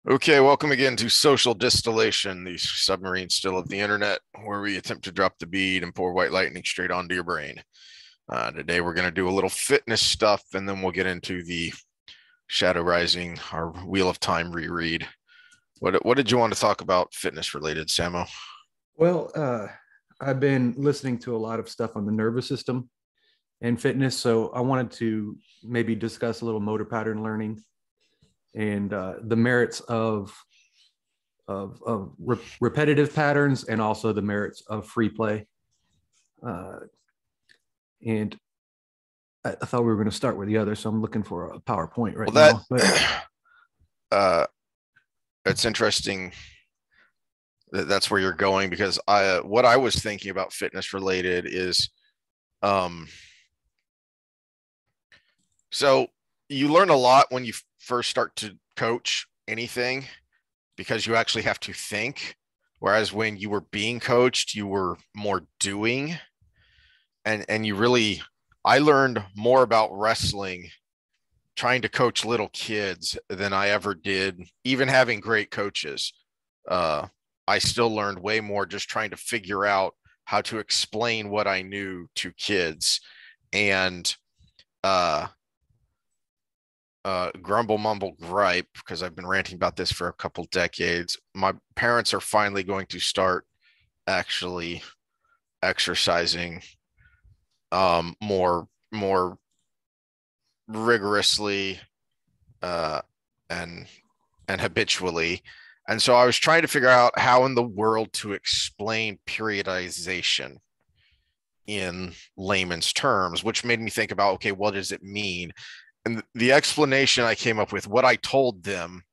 Okay, welcome again to Social Distillation, the submarine still of the internet, where we attempt to drop the bead and pour white lightning straight onto your brain. Today we're going to do a little fitness stuff, and then we'll get into the Shadow Rising, our Wheel of Time reread. What did you want to talk about fitness related, Samo? Well, I've been listening to a lot of stuff on the nervous system and fitness, so I wanted to maybe discuss a little motor pattern learning and the merits of repetitive patterns and also the merits of free play. Uh, and I thought we were going to start with the other, so I'm looking for a PowerPoint right Well, that now. But uh, it's interesting that that's where you're going because what I was thinking about fitness related is, um, so you learn a lot when you first start to coach anything because you actually have to think. Whereas when you were being coached, you were more doing. And you really, I learned more about wrestling trying to coach little kids than I ever did, even having great coaches. Uh, I still learned way more just trying to figure out how to explain what I knew to kids. And uh, grumble, mumble, gripe, because I've been ranting about this for a couple decades. My parents are finally going to start actually exercising more rigorously uh, and and habitually. And so I was trying to figure out how in the world to explain periodization in layman's terms, which made me think about, okay, what does it mean? And the explanation I came up with, what I told them,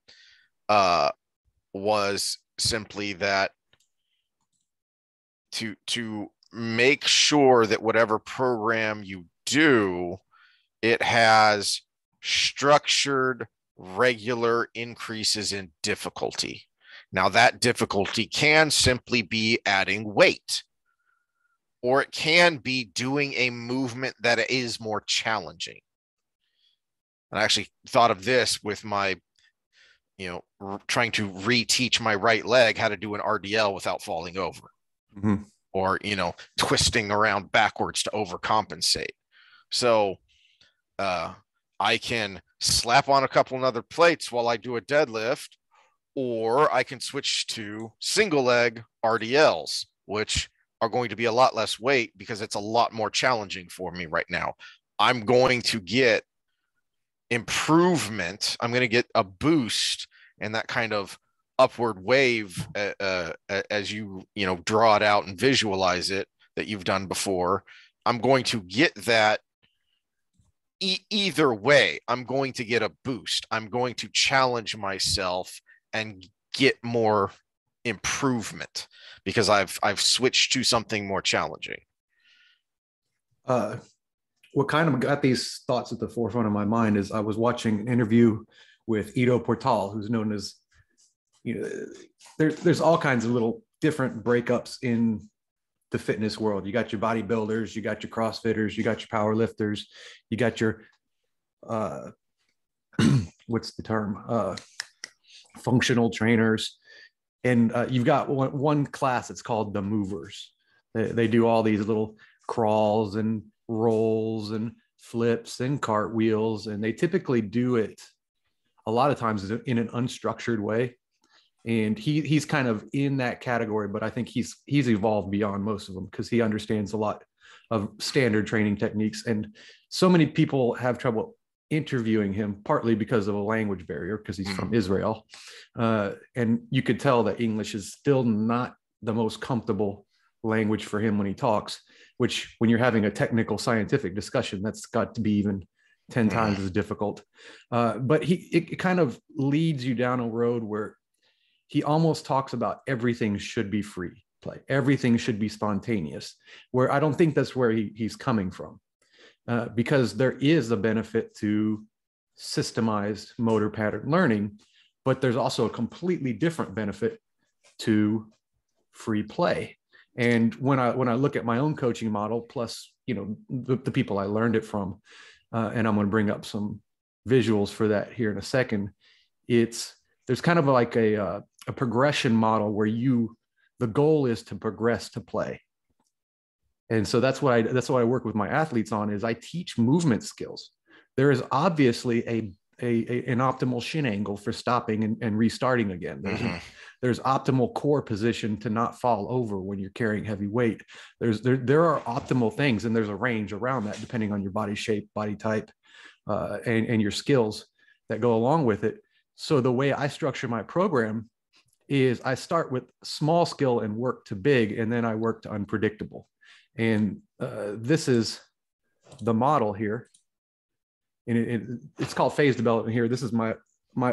uh, was simply that to make sure that whatever program you do, it has structured, regular increases in difficulty. Now, that difficulty can simply be adding weight, or it can be doing a movement that is more challenging. And I actually thought of this with my, trying to reteach my right leg how to do an RDL without falling over, mm-hmm. or, twisting around backwards to overcompensate. So, uh, I can slap on a couple of other plates while I do a deadlift, or I can switch to single leg RDLs, which are going to be a lot less weight because it's a lot more challenging for me right now. I'm going to get improvement. I'm going to get a boost and that kind of upward wave as you draw it out and visualize it that you've done before. I'm going to get that either way. I'm going to get a boost. I'm going to challenge myself and get more improvement because I've switched to something more challenging. uh, what kind of got these thoughts at the forefront of my mind is I was watching an interview with Ido Portal, who's known as, there's all kinds of little different breakups in the fitness world. You got your bodybuilders, you got your CrossFitters, you got your power lifters, you got your uh, what's the term? Functional trainers, and you've got one class. It's called the movers. They do all these little crawls and rolls and flips and cartwheels, and they typically do it a lot of times in an unstructured way. And he's kind of in that category, but I think he's evolved beyond most of them because he understands a lot of standard training techniques. And so many people have trouble interviewing him, partly because of a language barrier, because he's from Israel. And you could tell that English is still not the most comfortable language for him when he talks, which when you're having a technical scientific discussion, that's got to be even 10 times as difficult. But it kind of leads you down a road where he almost talks about everything should be free play. Everything should be spontaneous, where I don't think that's where he's coming from. Because there is a benefit to systemized motor pattern learning, but there's also a completely different benefit to free play. And when I look at my own coaching model, plus the people I learned it from, and I'm going to bring up some visuals for that here in a second, it's there's kind of like a progression model where the goal is to progress to play. And so that's what I work with my athletes on, is I teach movement skills. There is obviously an optimal shin angle for stopping and restarting again. There's optimal core position to not fall over when you're carrying heavy weight. There are optimal things, and there's a range around that depending on your body shape, body type, and your skills that go along with it. So the way I structure my program is I start with small skill and work to big, and then I work to unpredictable. And this is the model here. And it's called phase development here. This is my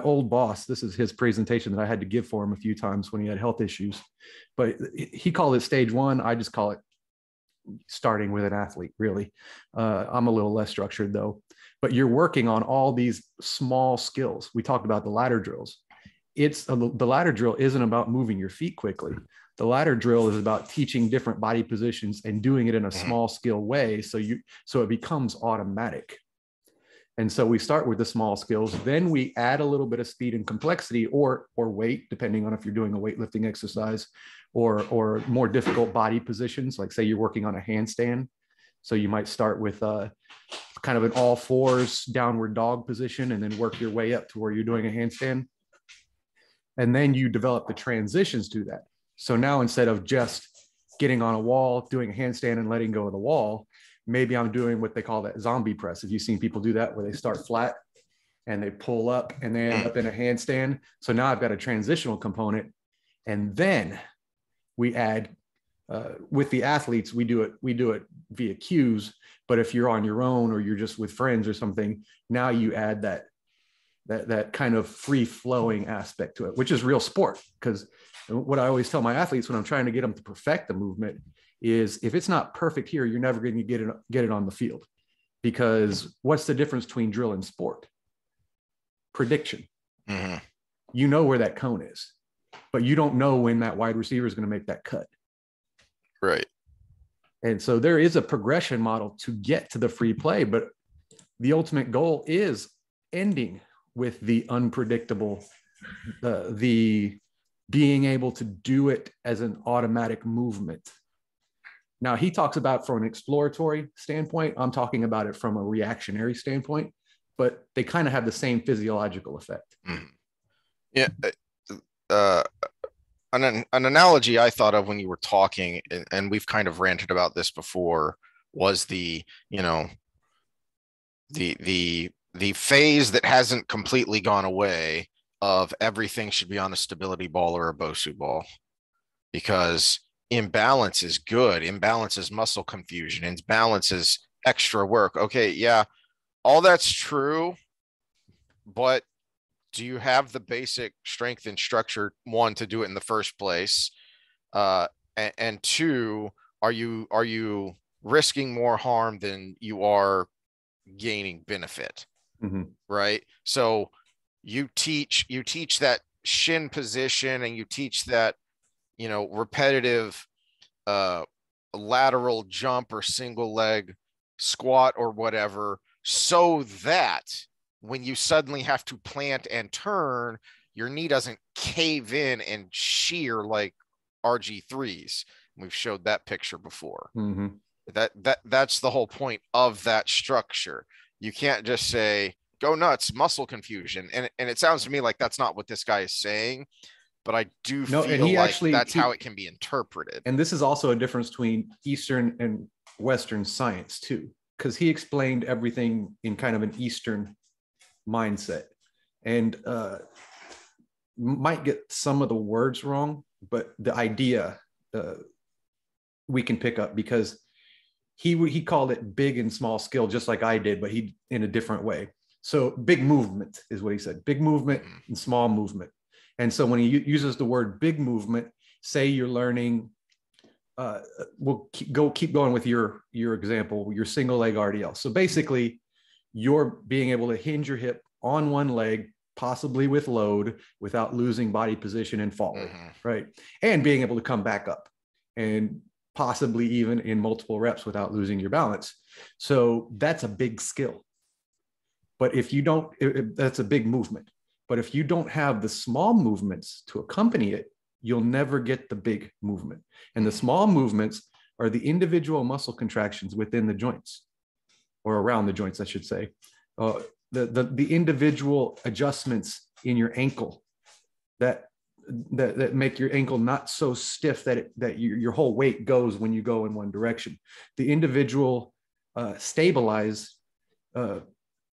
old boss. This is his presentation that I had to give for him a few times when he had health issues. But he called it stage one. I just call it starting with an athlete, really. I'm a little less structured though. But you're working on all these small skills. We talked about the ladder drills. The ladder drill isn't about moving your feet quickly. The ladder drill is about teaching different body positions and doing it in a small skill way. So it becomes automatic. And so we start with the small skills, then we add a little bit of speed and complexity or weight, depending on if you're doing a weightlifting exercise or more difficult body positions. Like say you're working on a handstand. So you might start with kind of an all fours downward dog position and then work your way up to where you're doing a handstand. And then you develop the transitions to that. So now instead of just getting on a wall, doing a handstand and letting go of the wall, maybe I'm doing what they call that zombie press. Have you seen people do that where they start flat and they pull up and they end up in a handstand? So now I've got a transitional component. And then we add, with the athletes, we do it via cues. But if you're on your own or you're just with friends or something, now you add that kind of free flowing aspect to it, which is real sport. Because what I always tell my athletes when I'm trying to get them to perfect the movement is if it's not perfect here, you're never going to get it on the field. Because what's the difference between drill and sport? Prediction. Mm-hmm. You know where that cone is, but you don't know when that wide receiver is going to make that cut. Right. And so there is a progression model to get to the free play, but the ultimate goal is ending with the unpredictable, the being able to do it as an automatic movement. Now, he talks about from an exploratory standpoint. I'm talking about it from a reactionary standpoint, but they kind of have the same physiological effect. Mm-hmm. Yeah. An analogy I thought of when you were talking, and we've kind of ranted about this before, was the phase that hasn't completely gone away of everything should be on a stability ball or a BOSU ball, because imbalance is good. Imbalance is muscle confusion. Imbalance is extra work. Okay, yeah, all that's true, but do you have the basic strength and structure, one, to do it in the first place? And two, are you risking more harm than you are gaining benefit? Mm-hmm. Right. So you teach that shin position, and you teach that, repetitive lateral jump or single leg squat or whatever, so that when you suddenly have to plant and turn, your knee doesn't cave in and shear like RG3s. We've showed that picture before. Mm-hmm. That's the whole point of that structure. You can't just say, go nuts, muscle confusion. And it sounds to me like that's not what this guy is saying, but I do feel like that's how it can be interpreted. And this is also a difference between Eastern and Western science too, because he explained everything in kind of an Eastern mindset, and might get some of the words wrong, but the idea we can pick up, because he called it big and small skill, just like I did, but he in a different way. So big movement is what he said, big movement and small movement. And so when he uses the word big movement, say you're learning, we'll keep going with your example, your single leg RDL. So basically you're being able to hinge your hip on one leg, possibly with load, without losing body position and falling, right? And being able to come back up, and possibly even in multiple reps without losing your balance. So that's a big skill. But if you don't, that's a big movement. But if you don't have the small movements to accompany it, you'll never get the big movement. And the small movements are the individual muscle contractions within the joints, or around the joints, I should say. The individual adjustments in your ankle that make your ankle not so stiff that your whole weight goes when you go in one direction. The individual stabilize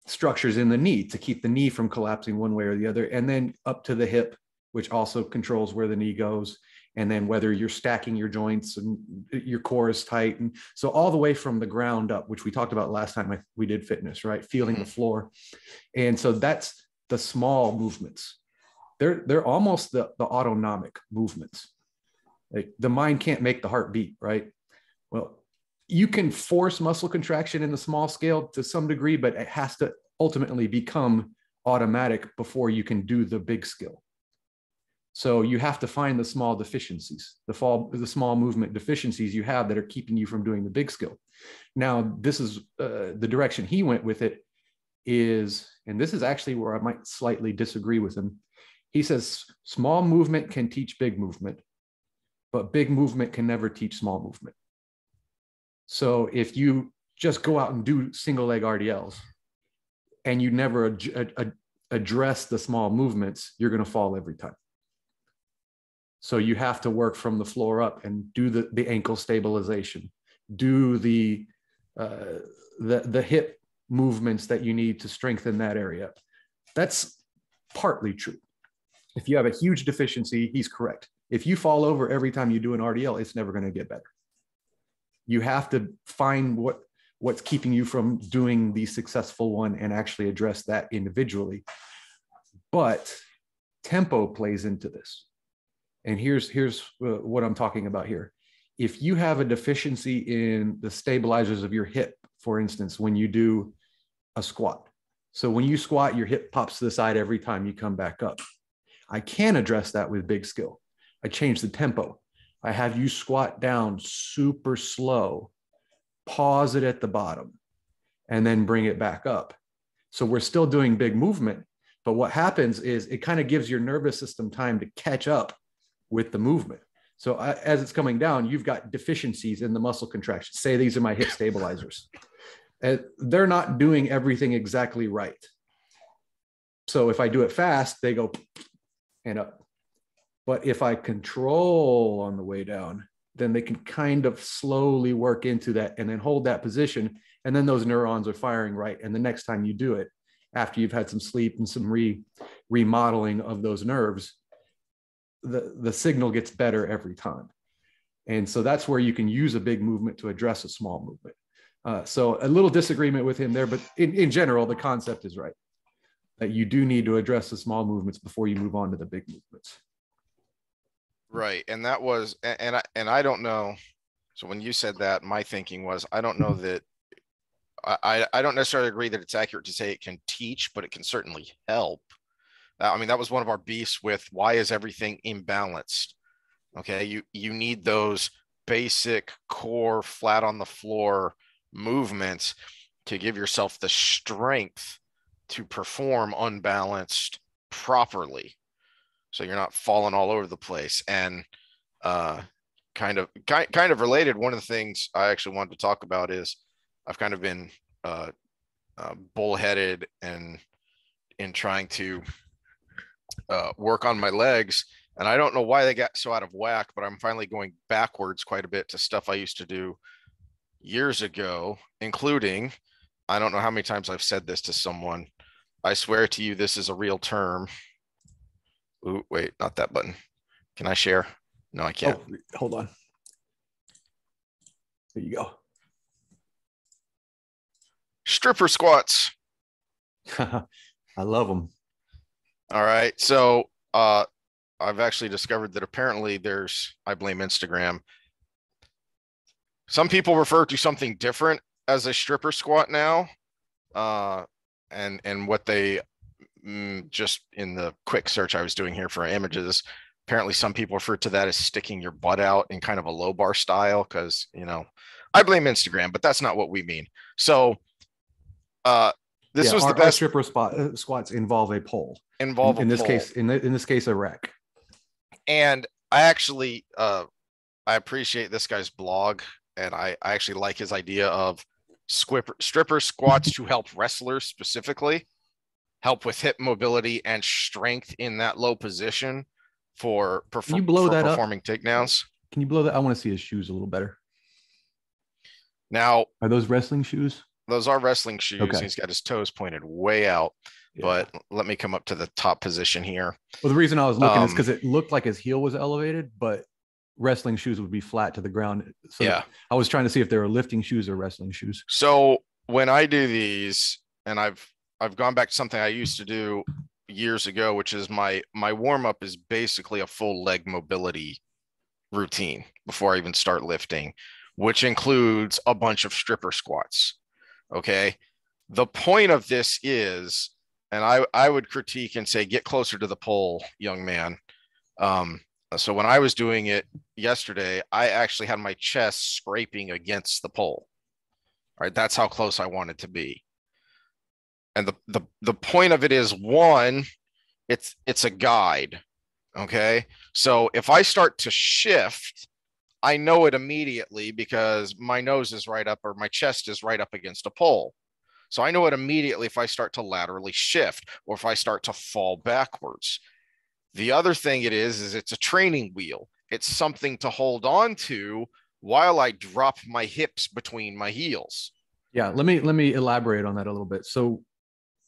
structures in the knee to keep the knee from collapsing one way or the other, and then up to the hip, which also controls where the knee goes, and then whether you're stacking your joints and your core is tight. And so all the way from the ground up, which we talked about last time we did fitness, right? Feeling the floor. And so that's the small movements. They're almost the autonomic movements. Like the mind can't make the heart beat, right? Well, you can force muscle contraction in the small scale to some degree, but it has to ultimately become automatic before you can do the big skill. So you have to find the small deficiencies, the small movement deficiencies you have that are keeping you from doing the big skill. Now, this is the direction he went with it is, and this is actually where I might slightly disagree with him. He says small movement can teach big movement, but big movement can never teach small movement. So if you just go out and do single leg RDLs and you never address the small movements, you're going to fall every time. So you have to work from the floor up and do the ankle stabilization, do the hip movements that you need to strengthen that area. That's partly true. If you have a huge deficiency, he's correct. If you fall over every time you do an RDL, it's never going to get better. You have to find what's keeping you from doing the successful one and actually address that individually. But tempo plays into this. And here's what I'm talking about here. If you have a deficiency in the stabilizers of your hip, for instance, when you do a squat. So when you squat, your hip pops to the side every time you come back up. I can address that with big skill. I change the tempo. I have you squat down super slow, pause it at the bottom, and then bring it back up. So we're still doing big movement, but what happens is it kind of gives your nervous system time to catch up with the movement. So as it's coming down, you've got deficiencies in the muscle contraction. Say these are my hip stabilizers. They're not doing everything exactly right. So if I do it fast, they go and up. But if I control on the way down, then they can kind of slowly work into that and then hold that position. And then those neurons are firing right. And the next time you do it, after you've had some sleep and some remodeling of those nerves, the signal gets better every time. And so that's where you can use a big movement to address a small movement. So a little disagreement with him there, but in general, the concept is right, that you do need to address the small movements before you move on to the big movements. Right. And that was, and I don't know. So when you said that, my thinking was, I don't know that I don't necessarily agree that it's accurate to say it can teach, but it can certainly help. I mean, that was one of our beefs with why is everything imbalanced? Okay. You need those basic core flat on the floor movements to give yourself the strength to perform unbalanced properly. So you're not falling all over the place. And kind of related, one of the things I actually wanted to talk about is I've kind of been bullheaded and in trying to work on my legs. And I don't know why they got so out of whack, but I'm finally going backwards quite a bit to stuff I used to do years ago, including, I don't know how many times I've said this to someone. I swear to you, this is a real term. Ooh, wait, not that button. Can I share? No, I can't. Oh, hold on. There you go. Stripper squats. I love them. All right. So I've actually discovered that apparently I blame Instagram. Some people refer to something different as a stripper squat now. And what they just in the quick search I was doing here for images, apparently some people refer to that as sticking your butt out in kind of a low bar style. Cause I blame Instagram, but that's not what we mean. So this was the best. Our stripper squats involve a pole. involve a in this pole. case, in this case, a rack. And I actually I appreciate this guy's blog, and I actually like his idea of stripper squats to help wrestlers specifically help with hip mobility and strength in that low position for Can you blow that up? performing takedowns. Can you blow that? I want to see his shoes a little better. Now, are those wrestling shoes? Those are wrestling shoes. Okay. He's got his toes pointed way out. Yeah. But let me come up to the top position here. Well, the reason I was looking is because it looked like his heel was elevated, but wrestling shoes would be flat to the ground. So yeah, I was trying to see if they were lifting shoes or wrestling shoes. So when I do these, and I've gone back to something I used to do years ago, which is my warm up is basically a full leg mobility routine before I even start lifting, which includes a bunch of stripper squats. Okay. The point of this is, and I would critique and say, get closer to the pole, young man. So when I was doing it yesterday, I actually had my chest scraping against the pole. All right. That's how close I wanted to be. And the point of it is, one, it's a guide. Okay. So if I start to shift, I know it immediately because my nose is right up or my chest is right up against a pole. So I know it immediately if I start to laterally shift or if I start to fall backwards. The other thing it is it's a training wheel. It's something to hold on to while I drop my hips between my heels. Yeah, let me elaborate on that a little bit. So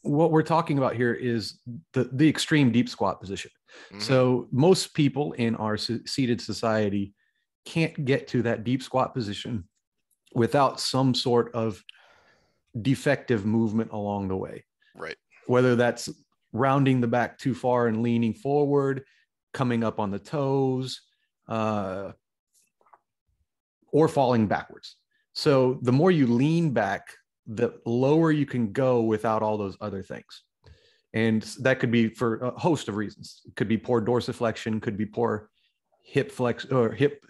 what we're talking about here is the extreme deep squat position. Mm-hmm. So most people in our seated society can't get to that deep squat position without some sort of defective movement along the way. Right. Whether that's rounding the back too far and leaning forward, coming up on the toes, or falling backwards. So the more you lean back, the lower you can go without all those other things. And that could be for a host of reasons. It could be poor dorsiflexion, could be poor hip flex or hip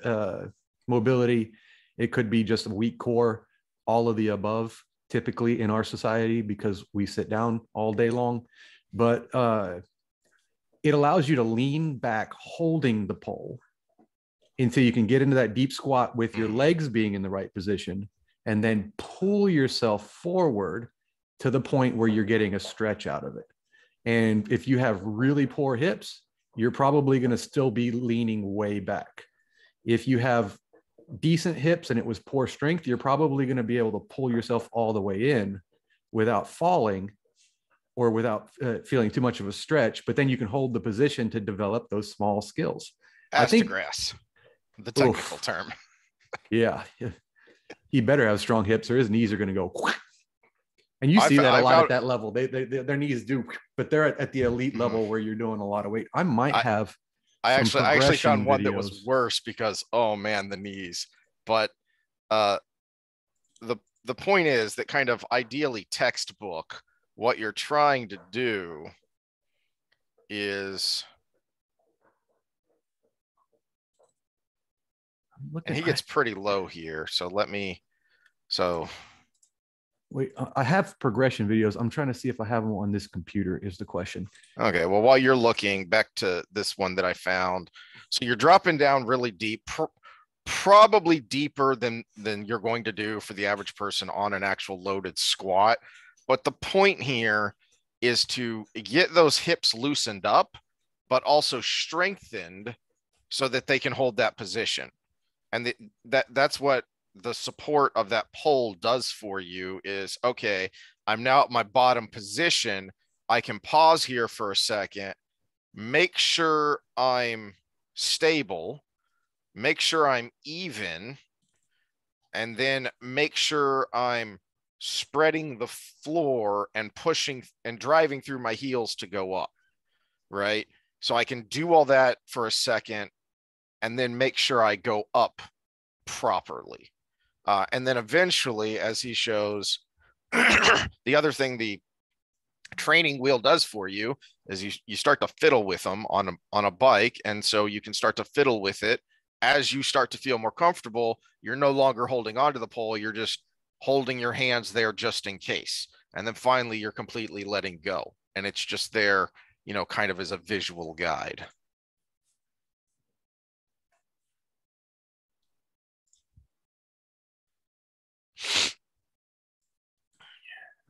mobility. It could be just a weak core, all of the above, typically in our society because we sit down all day long. But it allows you to lean back holding the pole until you can get into that deep squat with your legs being in the right position, and then pull yourself forward to the point where you're getting a stretch out of it. And if you have really poor hips, you're probably going to still be leaning way back. If you have decent hips and it was poor strength, you're probably going to be able to pull yourself all the way in without falling or without feeling too much of a stretch, but then you can hold the position to develop those small skills. I think grass, the technical term. Yeah. He better have strong hips or his knees are going to go. And you see that a lot at that level. Their knees do, but they're at the elite level where you're doing a lot of weight. I actually found one that was worse because, oh man, the knees. But the point is that kind of ideally textbook, what you're trying to do is, and he gets pretty low here. So wait, I have progression videos. I'm trying to see if I have them on this computer is the question. Okay. Well, while you're looking back to this one that I found, so you're dropping down really deep, probably deeper than you're going to do for the average person on an actual loaded squat. But the point here is to get those hips loosened up, but also strengthened so that they can hold that position. And that's what the support of that pole does for you is, okay, I'm now at my bottom position. I can pause here for a second, make sure I'm stable, make sure I'm even, and then make sure I'm spreading the floor and pushing and driving through my heels to go up, right? So I can do all that for a second and then make sure I go up properly. And then eventually, as he shows, the other thing the training wheel does for you is you start to fiddle with them on a bike. And so you can start to fiddle with it. As you start to feel more comfortable, you're no longer holding onto the pole. You're just holding your hands there just in case. And then finally, you're completely letting go. And it's just there, kind of as a visual guide.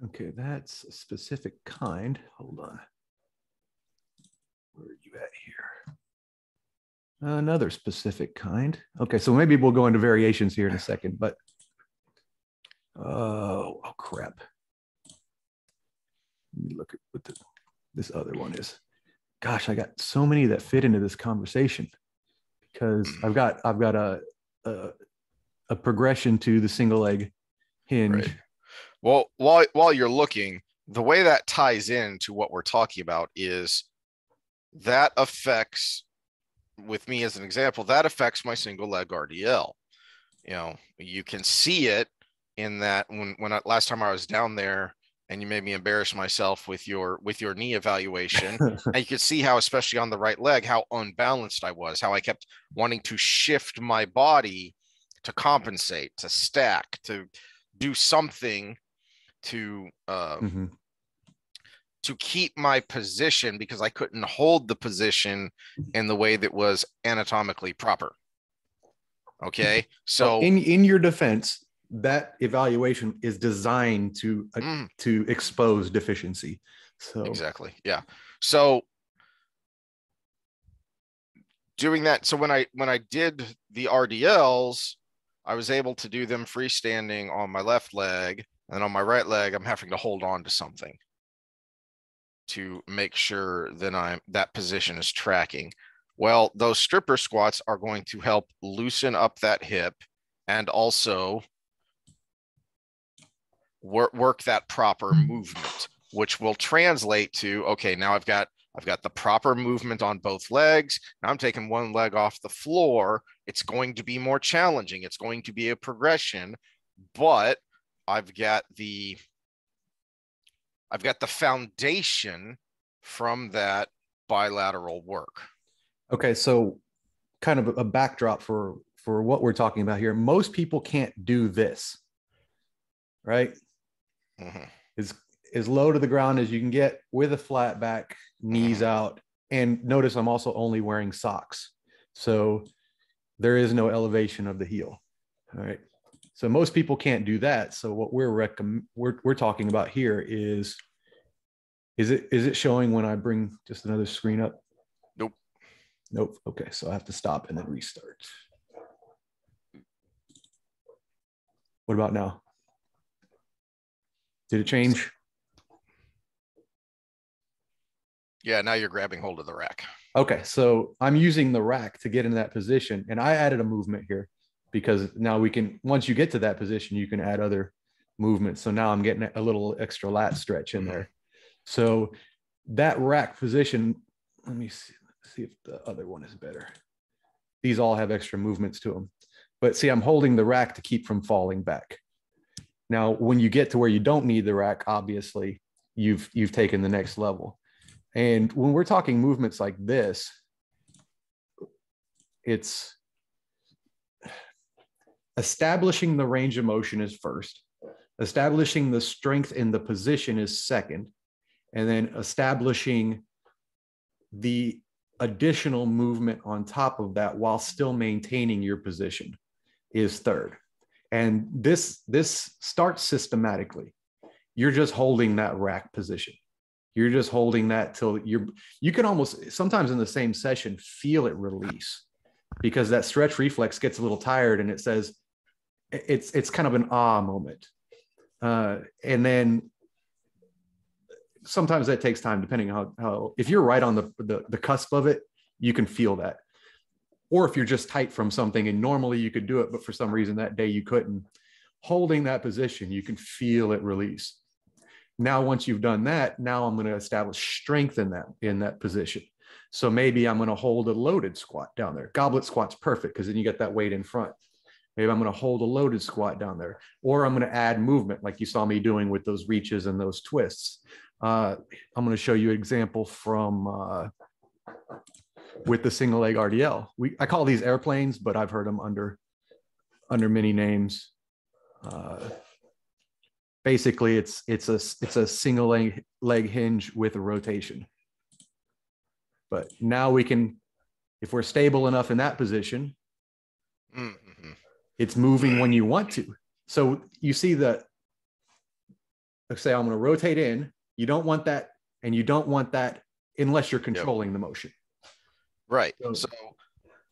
Okay, that's a specific kind. Hold on. Where are you at here? Another specific kind. Okay, so maybe we'll go into variations here in a second, but oh crap. Let me look at what this other one is. Gosh, I got so many that fit into this conversation because I've got a progression to the single leg hinge. Right. Well, while you're looking, the way that ties into what we're talking about is that affects, with me as an example, that affects my single leg RDL. You can see it in that when last time I was down there and you made me embarrass myself with your knee evaluation, and you could see how, especially on the right leg, how unbalanced I was, how I kept wanting to shift my body to compensate, to stack, to do something to to keep my position, because I couldn't hold the position in the way that was anatomically proper. Okay, so in your defense, that evaluation is designed to expose deficiency. So exactly, yeah. So doing that, so when I did the RDLs, I was able to do them freestanding on my left leg, and on my right leg, I'm having to hold on to something to make sure that that position is tracking. Well, those stripper squats are going to help loosen up that hip and also work that proper movement, which will translate to, okay, now I've got the proper movement on both legs. Now I'm taking one leg off the floor. It's going to be more challenging. It's going to be a progression, but I've got the foundation from that bilateral work. Okay, so kind of a backdrop for what we're talking about here. Most people can't do this, right? As low to the ground as you can get with a flat back, knees out. And notice I'm also only wearing socks. So there is no elevation of the heel. All right. So most people can't do that. So what we're talking about here is it showing when I bring just another screen up? Nope. Okay. So I have to stop and then restart. What about now? Did it change? Yeah, now you're grabbing hold of the rack. Okay, so I'm using the rack to get in that position, and I added a movement here because now we can, once you get to that position, you can add other movements. So now I'm getting a little extra lat stretch in there. So that rack position, let me see if the other one is better. These all have extra movements to them. But see, I'm holding the rack to keep from falling back. Now, when you get to where you don't need the rack, obviously, you've taken the next level. And when we're talking movements like this, it's establishing the range of motion is first, establishing the strength in the position is second, and then establishing the additional movement on top of that while still maintaining your position is third. And this starts systematically. You're just holding that rack position. You're just holding that till you can almost sometimes in the same session feel it release, because that stretch reflex gets a little tired and it says it's kind of an moment. And then sometimes that takes time depending on how if you're right on the cusp of it, you can feel that. Or if you're just tight from something and normally you could do it, but for some reason that day you couldn't, holding that position, you can feel it release. Now, once you've done that, now I'm going to establish strength in that position. So maybe I'm going to hold a loaded squat down there. Goblet squat's perfect because then you get that weight in front. Maybe I'm going to hold a loaded squat down there, or I'm going to add movement like you saw me doing with those reaches and those twists. I'm going to show you an example from with the single leg RDL. I call these airplanes, but I've heard them under many names. Basically, it's a single leg hinge with a rotation. But now we can, if we're stable enough in that position, Mm-hmm. it's moving when you want to. So you see let's say I'm going to rotate in. You don't want that, and you don't want that unless you're controlling the motion. Right. So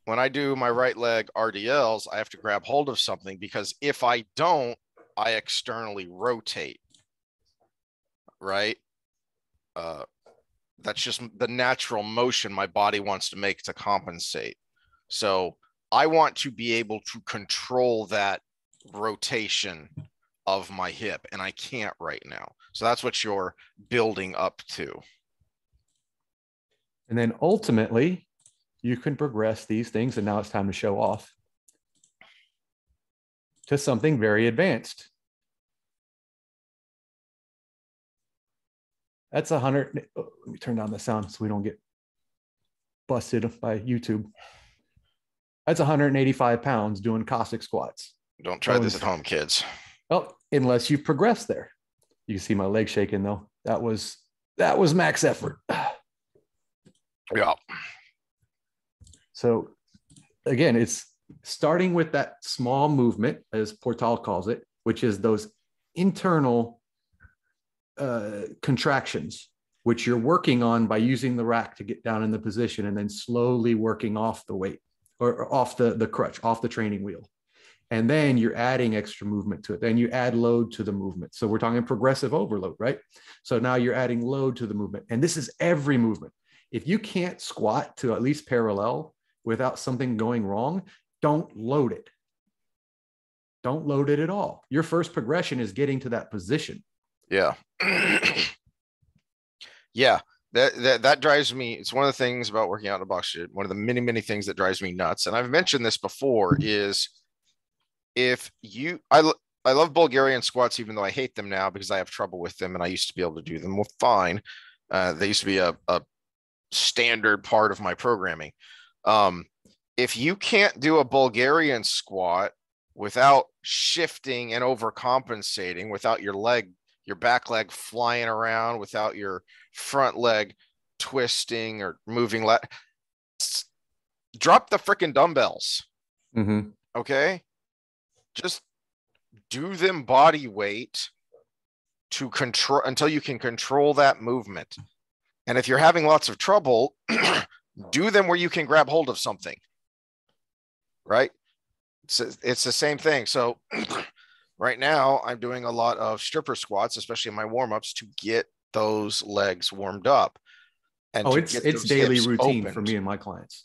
when I do my right leg RDLs, I have to grab hold of something, because if I don't, I externally rotate. Right. That's just the natural motion my body wants to make to compensate. So I want to be able to control that rotation of my hip, and I can't right now. So that's what you're building up to. And then ultimately, you can progress these things, and now it's time to show off to something very advanced. That's 100. Let me turn down the sound so we don't get busted by YouTube. That's 185 pounds doing Cossack squats. Don't try this at home, kids. Well, unless you've progressed there. You can see my leg shaking though. That was max effort. Yeah. So again, it's starting with that small movement, as Portal calls it, which is those internal contractions, which you're working on by using the rack to get down in the position, and then slowly working off the weight or off the crutch, off the training wheel. And then you're adding extra movement to it. Then you add load to the movement. So we're talking progressive overload, right? So now you're adding load to the movement. And this is every movement. If you can't squat to at least parallel without something going wrong, don't load it. Don't load it at all. Your first progression is getting to that position. Yeah. Yeah. That drives me. It's one of the things about working out in a box gym. One of the many, many things that drives me nuts. And I've mentioned this before is I love Bulgarian squats, even though I hate them now because I have trouble with them and I used to be able to do them fine. They used to be a standard part of my programming. If you can't do a Bulgarian squat without shifting and overcompensating, without your back leg flying around, without your front leg twisting or moving, drop the freaking dumbbells. Mm-hmm. Okay. Just do them body weight to control until you can control that movement. And if you're having lots of trouble, do them where you can grab hold of something. Right? It's the same thing. So right now I'm doing a lot of stripper squats, especially in my warm-ups, to get those legs warmed up. And it's daily routine opened. For me and my clients.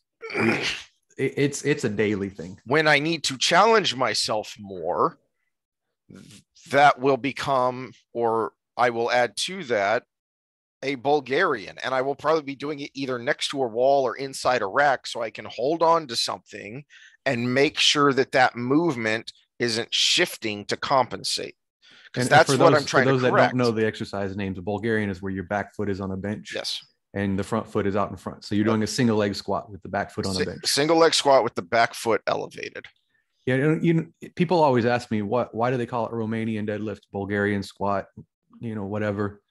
It's a daily thing. When I need to challenge myself more, that will become, or I will add to that, a Bulgarian, and I will probably be doing it either next to a wall or inside a rack, so I can hold on to something and make sure that movement isn't shifting to compensate. Because that's what I'm trying to correct. For those that don't know the exercise names, a Bulgarian is where your back foot is on a bench. Yes. And the front foot is out in front. So you're doing a single leg squat with the back foot on a bench. Single leg squat with the back foot elevated. Yeah, people always ask me why do they call it Romanian deadlift, Bulgarian squat, whatever.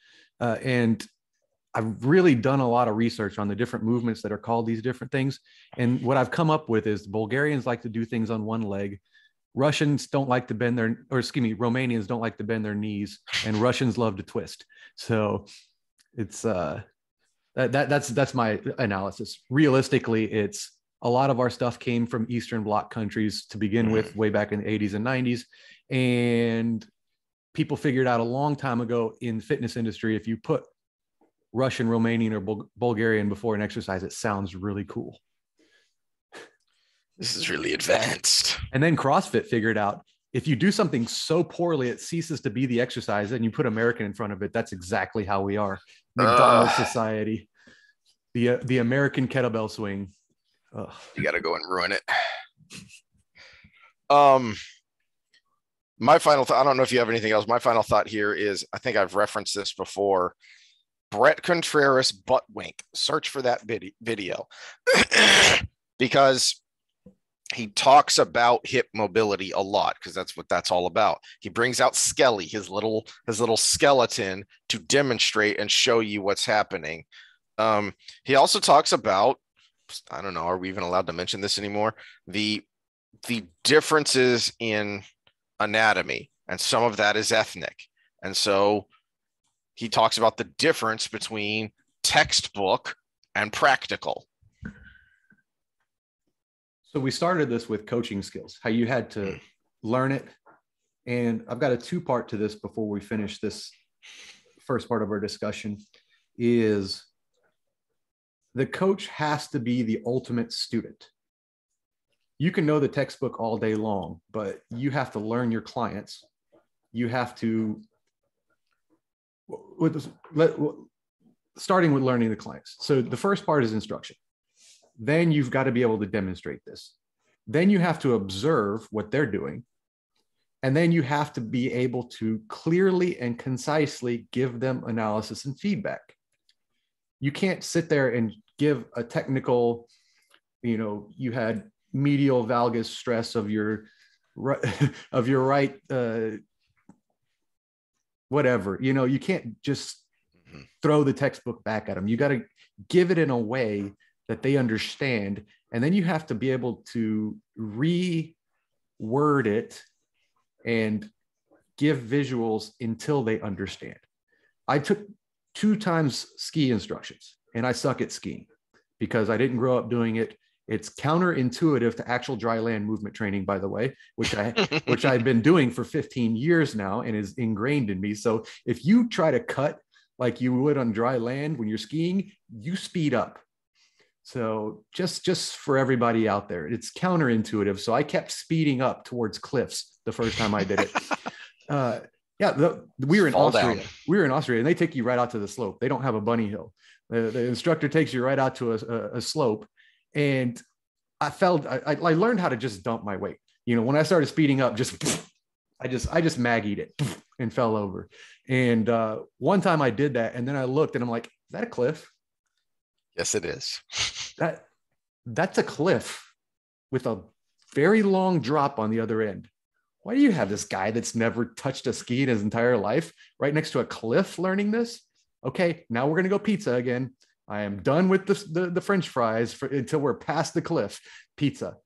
And I've really done a lot of research on the different movements that are called these different things. And what I've come up with is Bulgarians like to do things on one leg. Romanians don't like to bend their knees, and Russians love to twist. So it's that's my analysis. Realistically, it's a lot of our stuff came from Eastern Bloc countries to begin with, way back in the 80s and 90s. And people figured out a long time ago in the fitness industry, if you put Russian, Romanian, or Bulgarian before an exercise, it sounds really cool. This is really advanced. And then CrossFit figured out if you do something so poorly, it ceases to be the exercise, and you put American in front of it. That's exactly how we are. McDonald's society, the American kettlebell swing. Ugh. You got to go and ruin it. My final thought, I don't know if you have anything else. My final thought here is, I think I've referenced this before. Brett Contreras butt wink. Search for that video because he talks about hip mobility a lot, because that's what that's all about. He brings out Skelly, his little skeleton, to demonstrate and show you what's happening. He also talks about, I don't know, are we even allowed to mention this anymore? The differences in anatomy, and some of that is ethnic. And so he talks about the difference between textbook and practical. So we started this with coaching skills, how you had to learn it. And I've got a two-part to this before we finish this first part of our discussion, is the coach has to be the ultimate student. You can know the textbook all day long, but you have to learn your clients. You have to, starting with learning the clients. So the first part is instruction. Then you've got to be able to demonstrate this. Then you have to observe what they're doing. And then you have to be able to clearly and concisely give them analysis and feedback. You can't sit there and give a technical, you had medial valgus stress of your right, whatever, you can't just throw the textbook back at them. You got to give it in a way that they understand. And then you have to be able to reword it and give visuals until they understand. I took 2 times ski instructions and I suck at skiing because I didn't grow up doing it. It's counterintuitive to actual dry land movement training, by the way, which I've been doing for 15 years now and is ingrained in me. So if you try to cut like you would on dry land when you're skiing, you speed up. So just for everybody out there, it's counterintuitive. So I kept speeding up towards cliffs the first time I did it. We were in Austria. Down. We were in Austria, and they take you right out to the slope. They don't have a bunny hill. The instructor takes you right out to a slope, and I learned how to just dump my weight. When I started speeding up, I just Maggied it and fell over. And one time I did that, and then I looked, and I'm like, "Is that a cliff?" Yes, it is. That's a cliff with a very long drop on the other end. Why do you have this guy that's never touched a ski in his entire life right next to a cliff learning this? Okay, now we're going to go pizza again. I am done with the French fries until we're past the cliff. Pizza.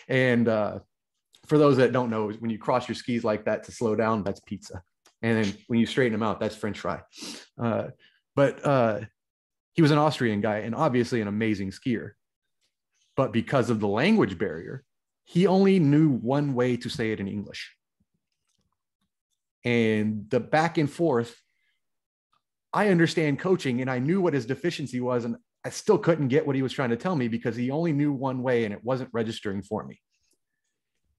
And for those that don't know, when you cross your skis like that to slow down, that's pizza. And then when you straighten them out, that's French fry. But he was an Austrian guy and obviously an amazing skier. But because of the language barrier, he only knew one way to say it in English. And the back and forth, I understand coaching and I knew what his deficiency was, and I still couldn't get what he was trying to tell me because he only knew one way and it wasn't registering for me.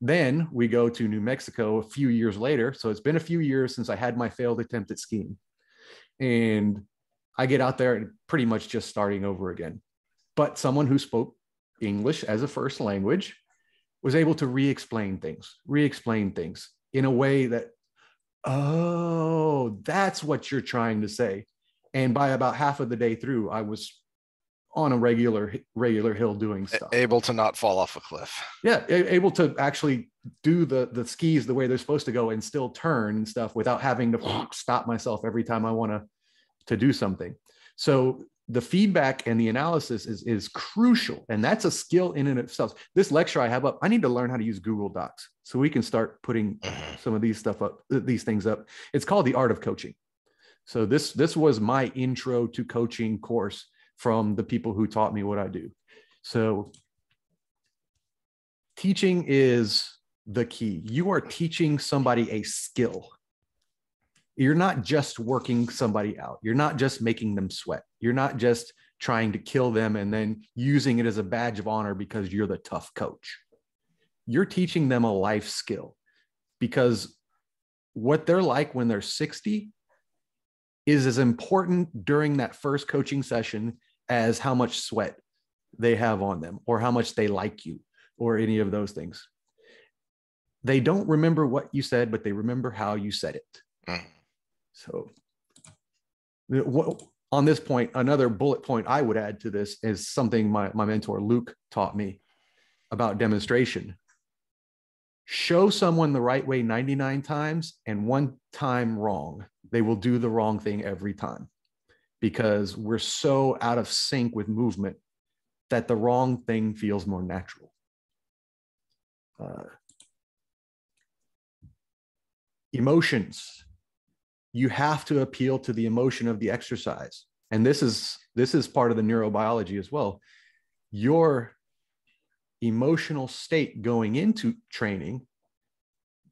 Then we go to New Mexico a few years later. So it's been a few years since I had my failed attempt at skiing. And I get out there and pretty much just starting over again. But someone who spoke English as a first language was able to re-explain things in a way that, oh, that's what you're trying to say. And by about half of the day through, I was on a regular hill doing stuff. Able to not fall off a cliff. Yeah, able to actually do the skis the way they're supposed to go and still turn and stuff without having to stop myself every time I want to do something. So the feedback and the analysis is crucial. And that's a skill in and of itself. This lecture I have up, I need to learn how to use Google Docs so we can start putting some of these things up. It's called The Art of Coaching. So this was my intro to coaching course from the people who taught me what I do. So teaching is the key. You are teaching somebody a skill. You're not just working somebody out. You're not just making them sweat. You're not just trying to kill them and then using it as a badge of honor because you're the tough coach. You're teaching them a life skill, because what they're like when they're 60 is as important during that first coaching session as how much sweat they have on them or how much they like you or any of those things. They don't remember what you said, but they remember how you said it. So on this point, another bullet point I would add to this is something my mentor, Luke, taught me about demonstration. Show someone the right way 99 times and one time wrong. They will do the wrong thing every time because we're so out of sync with movement that the wrong thing feels more natural. Emotions. You have to appeal to the emotion of the exercise. And this is part of the neurobiology as well. Your emotional state going into training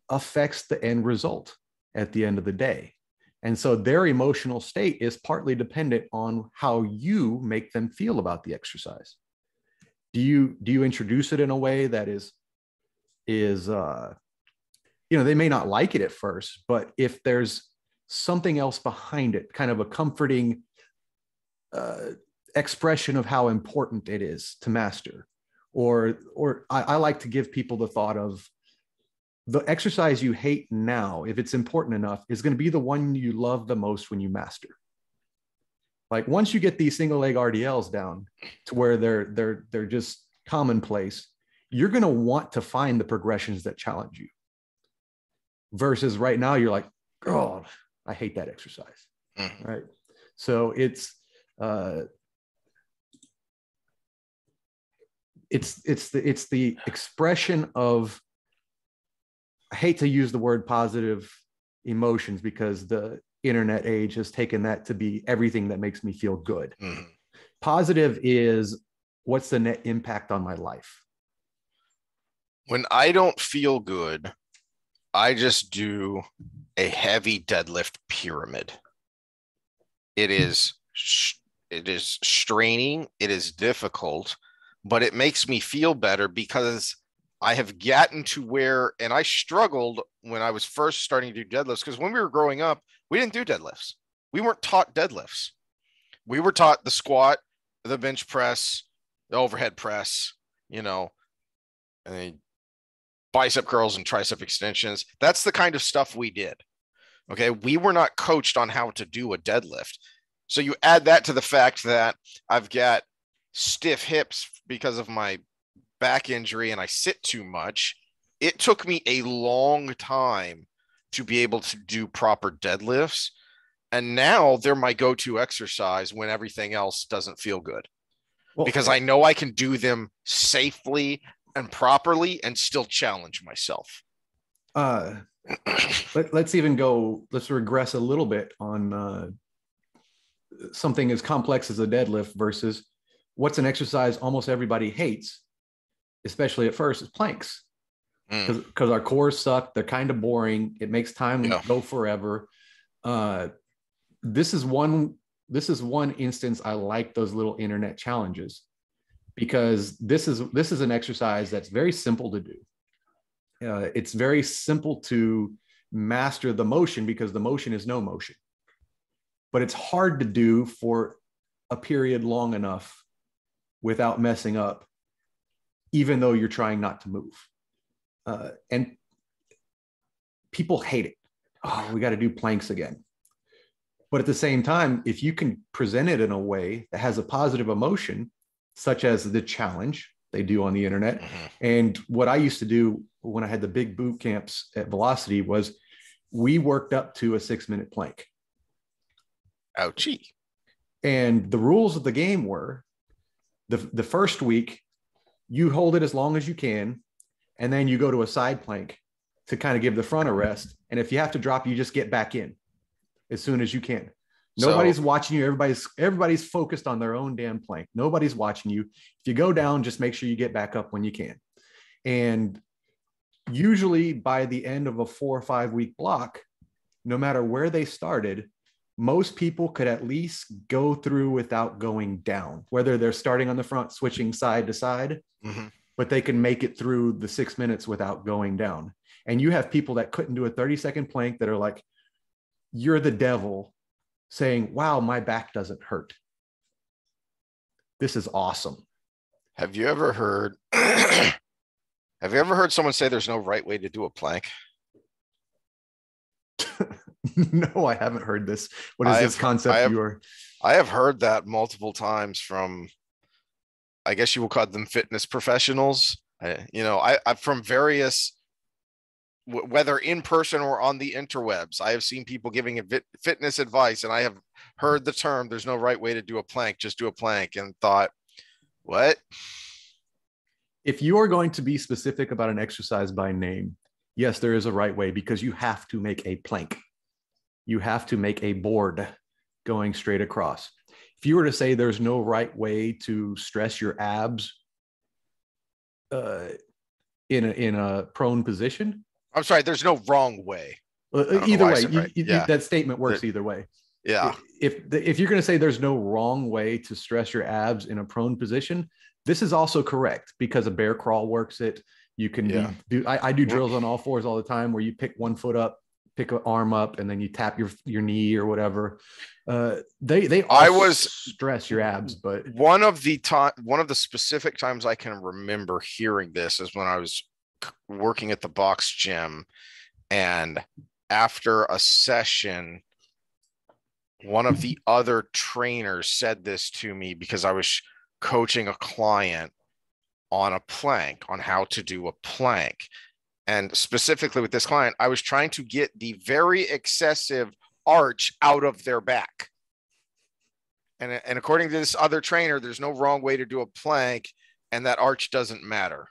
affects the end result at the end of the day. And so their emotional state is partly dependent on how you make them feel about the exercise. Do you introduce it in a way that is they may not like it at first, but if there's something else behind it, kind of a comforting expression of how important it is to master, or I like to give people the thought of the exercise you hate now, if it's important enough, is going to be the one you love the most when you master. Like once you get these single leg RDLs down to where they're just commonplace, you're going to want to find the progressions that challenge you. Versus right now, you're like, oh, I hate that exercise. Mm-hmm. Right. So it's the expression of, I hate to use the word positive emotions because the internet age has taken that to be everything that makes me feel good. Mm-hmm. Positive is, what's the net impact on my life? When I don't feel good, I just do a heavy deadlift pyramid. It is straining. It is difficult, but it makes me feel better because I have gotten to where, and I struggled when I was first starting to do deadlifts, because when we were growing up, we didn't do deadlifts. We weren't taught deadlifts. We were taught the squat, the bench press, the overhead press, and bicep curls and tricep extensions. That's the kind of stuff we did. Okay. We were not coached on how to do a deadlift. So you add that to the fact that I've got stiff hips because of my back injury and I sit too much. It took me a long time to be able to do proper deadlifts. And now they're my go-to exercise when everything else doesn't feel good. Well, because I know I can do them safely and properly and still challenge myself. Let's regress a little bit on something as complex as a deadlift versus what's an exercise almost everybody hates, especially at first, is planks. Because our cores suck. They're kind of boring. It makes time go forever. This is one instance I like those little internet challenges, because this is an exercise that's very simple to do. It's very simple to master the motion because the motion is no motion, but it's hard to do for a period long enough without messing up, even though you're trying not to move. And people hate it. Oh, we got to do planks again. But at the same time, if you can present it in a way that has a positive emotion, such as the challenge they do on the internet. Mm-hmm. And what I used to do when I had the big boot camps at Velocity was we worked up to a 6-minute plank. Ouchie. And the rules of the game were the first week, you hold it as long as you can, and then you go to a side plank to kind of give the front a rest. And if you have to drop, you just get back in as soon as you can. Nobody's watching you. Everybody's focused on their own damn plank. Nobody's watching you. If you go down, just make sure you get back up when you can. And usually by the end of a 4 or 5 week block, no matter where they started, most people could at least go through without going down, whether they're starting on the front, switching side to side, mm-hmm. but they can make it through the 6 minutes without going down. And you have people that couldn't do a 30-second plank that are like, you're the devil, saying, wow, my back doesn't hurt. This is awesome. Have you ever heard someone say there's no right way to do a plank? No, I haven't heard this. What is this concept I have heard that multiple times from, I guess you will call them fitness professionals. I from various, whether in person or on the interwebs, I have seen people giving fitness advice, and I have heard the term, there's no right way to do a plank, just do a plank, and thought, what? If you are going to be specific about an exercise by name, yes, there is a right way, because you have to make a plank. You have to make a board going straight across. If you were to say there's no right way to stress your abs in a prone position. I'm sorry, there's no wrong way. Either way, right. that statement works either way. Yeah. If you're going to say there's no wrong way to stress your abs in a prone position, this is also correct, because a bear crawl works it. You can I do drills on all fours all the time, where you pick one foot up, pick an arm up, and then you tap your knee or whatever. They stress your abs, but one of the specific times I can remember hearing this is when I was working at the box gym, and after a session, one of the other trainers said this to me, because I was coaching a client on a plank, on how to do a plank. And specifically with this client, I was trying to get the very excessive arch out of their back. And according to this other trainer, there's no wrong way to do a plank, and that arch doesn't matter.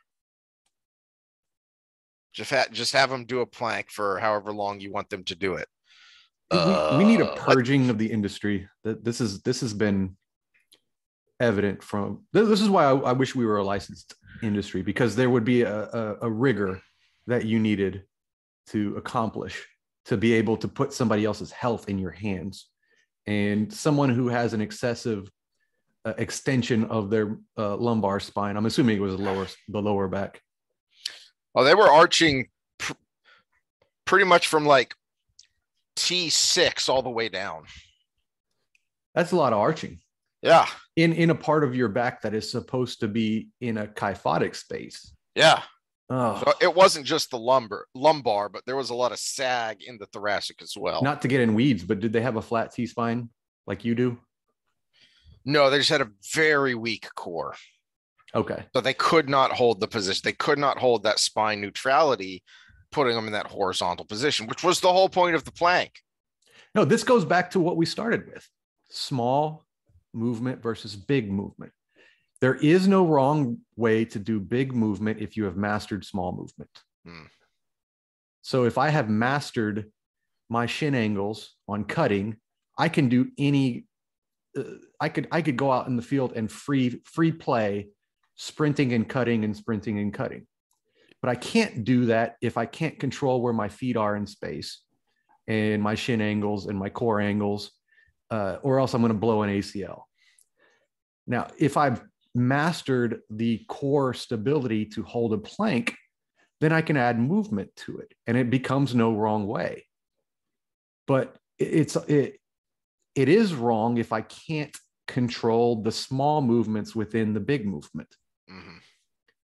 Just have them do a plank for however long you want them to do it. We need a purging of the industry. This has been evident from. This is why I wish we were a licensed industry, because there would be a rigor that you needed to accomplish to be able to put somebody else's health in your hands. And someone who has an excessive extension of their lumbar spine, I'm assuming it was the lower back. Oh, they were arching pretty much from like T6 all the way down. That's a lot of arching. Yeah. In a part of your back that is supposed to be in a kyphotic space. Yeah. Oh. So it wasn't just the lumbar, but there was a lot of sag in the thoracic as well. Not to get in weeds, but did they have a flat T-spine like you do? No, they just had a very weak core. Okay. So they could not hold the position. They could not hold that spine neutrality, putting them in that horizontal position, which was the whole point of the plank. No, this goes back to what we started with. Small movement versus big movement. There is no wrong way to do big movement if you have mastered small movement. So if I have mastered my shin angles on cutting, I can do any, I could go out in the field and free play sprinting and cutting and sprinting and cutting. But I can't do that if I can't control where my feet are in space and my shin angles and my core angles, or else I'm going to blow an ACL. Now, if I've mastered the core stability to hold a plank, then I can add movement to it, and it becomes no wrong way. But it is wrong if I can't control the small movements within the big movement. Mm-hmm.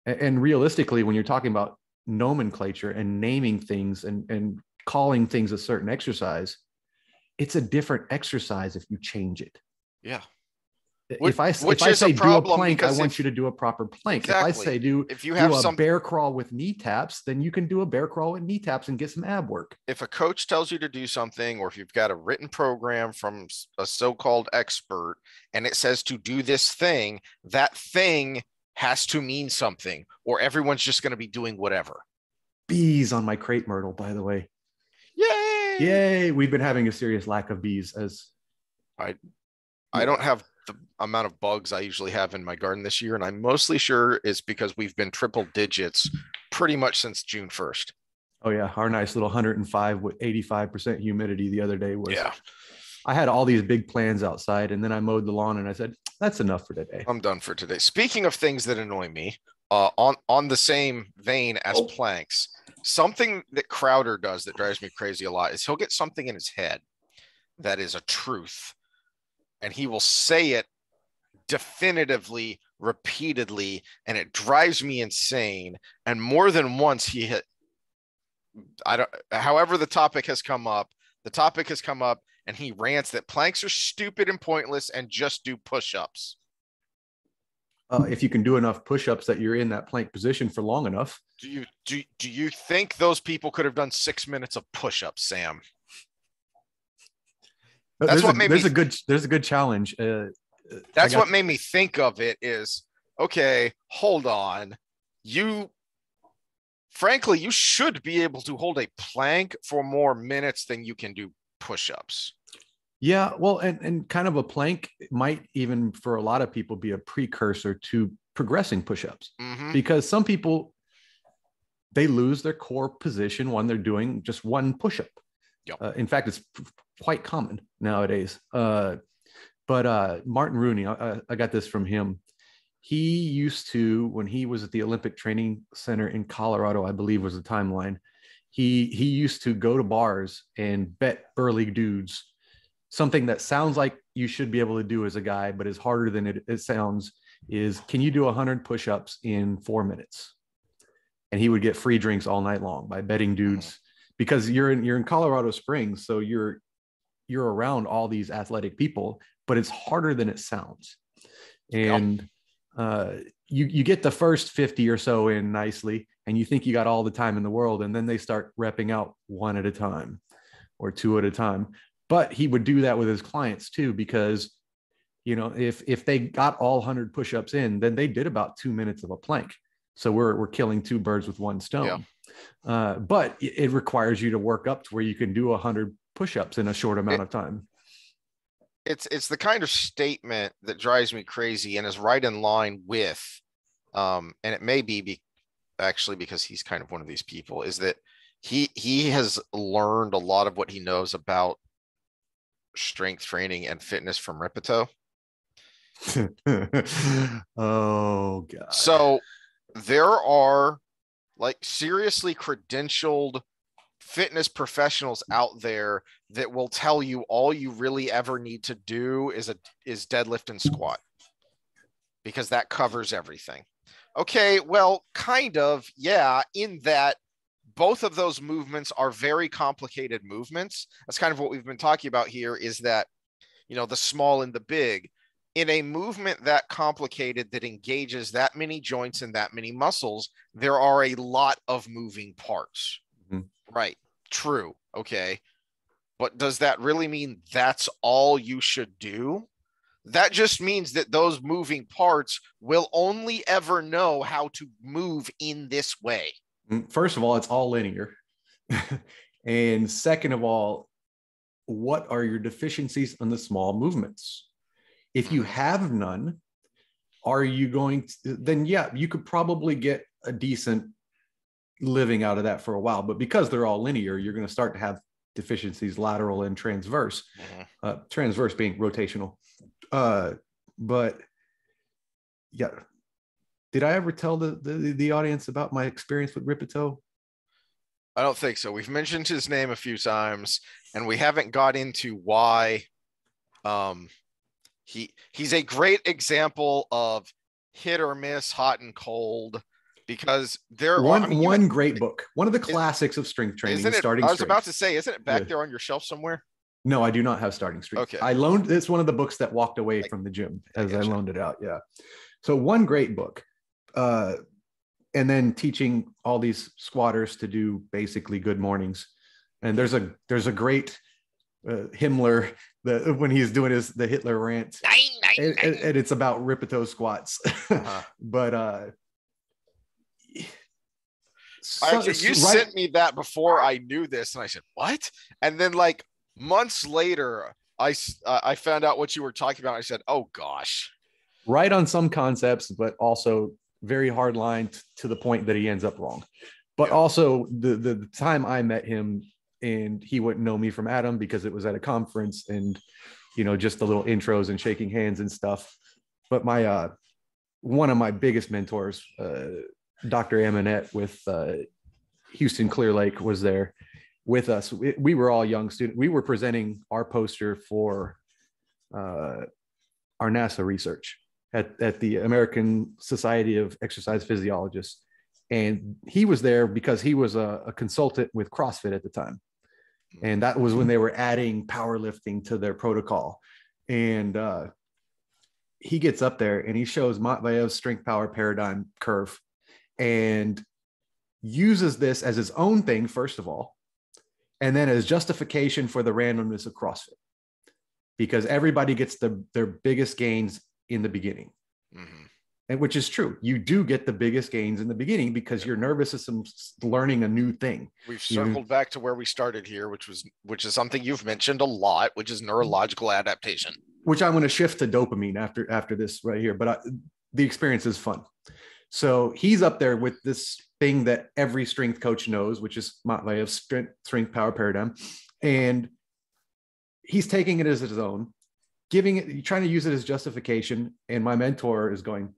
And realistically, when you're talking about nomenclature and naming things and calling things a certain exercise, it's a different exercise if you change it. Yeah. If I say do a plank, I want you to do a proper plank. Exactly. If I say do a bear crawl with knee taps, then you can do a bear crawl with knee taps and get some ab work. If a coach tells you to do something, or if you've got a written program from a so-called expert and it says to do this thing, that thing has to mean something, or everyone's just going to be doing whatever. Bees on my crepe myrtle, by the way. Yay! Yay! We've been having a serious lack of bees. As I don't have the amount of bugs I usually have in my garden this year, and I'm mostly sure it's because we've been triple digits pretty much since June 1st. Oh yeah, our nice little 105 with 85% humidity the other day was. Yeah. I had all these big plans outside, and then I mowed the lawn, and I said, "That's enough for today. I'm done for today." Speaking of things that annoy me, on the same vein as planks, something that Crowder does that drives me crazy a lot is he'll get something in his head that is a truth, and he will say it definitively, repeatedly, and it drives me insane. And more than once however the topic has come up, and he rants that planks are stupid and pointless and just do push-ups. If you can do enough push-ups that you're in that plank position for long enough. Do you think those people could have done 6 minutes of push-ups, Sam? That's what made me. There's a good challenge. That's what made me think of it is, okay, hold on. Frankly, you should be able to hold a plank for more minutes than you can do push-ups. Yeah, well, and kind of a plank might even for a lot of people be a precursor to progressing push-ups, because some people, they lose their core position when they're doing just one push-up. Yep. In fact, it's quite common nowadays. But Martin Rooney, I got this from him. He used to, when he was at the Olympic Training Center in Colorado, I believe was the timeline, he used to go to bars and bet burly dudes something that sounds like you should be able to do as a guy, but is harder than it sounds, is can you do 100 push-ups in 4 minutes? And he would get free drinks all night long by betting dudes, because you're in Colorado Springs. So you're around all these athletic people, but it's harder than it sounds. And you get the first 50 or so in nicely, and you think you got all the time in the world. And then they start repping out one at a time or two at a time. But he would do that with his clients too, because, you know, if they got all 100 push-ups in, then they did about 2 minutes of a plank. So we're killing two birds with one stone. Yeah. But it requires you to work up to where you can do 100 push-ups in a short amount of time. It's the kind of statement that drives me crazy and is right in line with, and it may be actually because he's kind of one of these people, is that he has learned a lot of what he knows about strength training and fitness from Ripito. Oh God. So there are like seriously credentialed fitness professionals out there that will tell you all you really ever need to do is deadlift and squat, because that covers everything. Okay, well, kind of, yeah, in that both of those movements are very complicated movements. That's kind of what we've been talking about here, is that, you know, the small and the big. In a movement that complicated, that engages that many joints and that many muscles, there are a lot of moving parts. Mm-hmm. Right. True. Okay. But does that really mean that's all you should do? That just means that those moving parts will only ever know how to move in this way. First of all, it's all linear. And second of all, what are your deficiencies on the small movements? If you have none, are you going to, then yeah, you could probably get a decent living out of that for a while. But because they're all linear, you're going to start to have deficiencies lateral and transverse, transverse being rotational. But yeah, did I ever tell the audience about my experience with Ripito? I don't think so. We've mentioned his name a few times, and we haven't got into why. He's a great example of hit or miss, hot and cold, because there one great book, one of the classics of strength training. I was about to say, isn't it back there on your shelf somewhere? No, I do not have Starting Strength. Okay. I loaned, it's one of the books that walked away from the gym as I loaned it out. Yeah. So one great book. And then teaching all these squatters to do basically good mornings. And there's a great Himmler, when he's doing the Hitler rant, and it's about Ripito squats. But sent me that before I knew this, and I said, what? And then like months later, I found out what you were talking about. I said, oh gosh. Right on some concepts, but also very hard line to the point that he ends up wrong. But also the time I met him, and he wouldn't know me from Adam because it was at a conference, and, you know, just the little intros and shaking hands and stuff. But my, one of my biggest mentors, Dr. Amonette with Houston Clear Lake, was there with us. We were all young students. We were presenting our poster for our NASA research at the American Society of Exercise Physiologists. And he was there because he was a consultant with CrossFit at the time. And that was when they were adding powerlifting to their protocol. And he gets up there and he shows Matveyev's strength power paradigm curve and uses this as his own thing, first of all, and then as justification for the randomness of CrossFit. because everybody gets their biggest gains in the beginning. Mm-hmm. And which is true. You do get the biggest gains in the beginning because your nervous system's learning a new thing. We've circled back to where we started here, which is something you've mentioned a lot, which is neurological adaptation. Which I'm going to shift to dopamine after this right here. But the experience is fun. So he's up there with this thing that every strength coach knows, which is Motley of strength power paradigm. And he's taking it as his own, trying to use it as justification. And my mentor is going,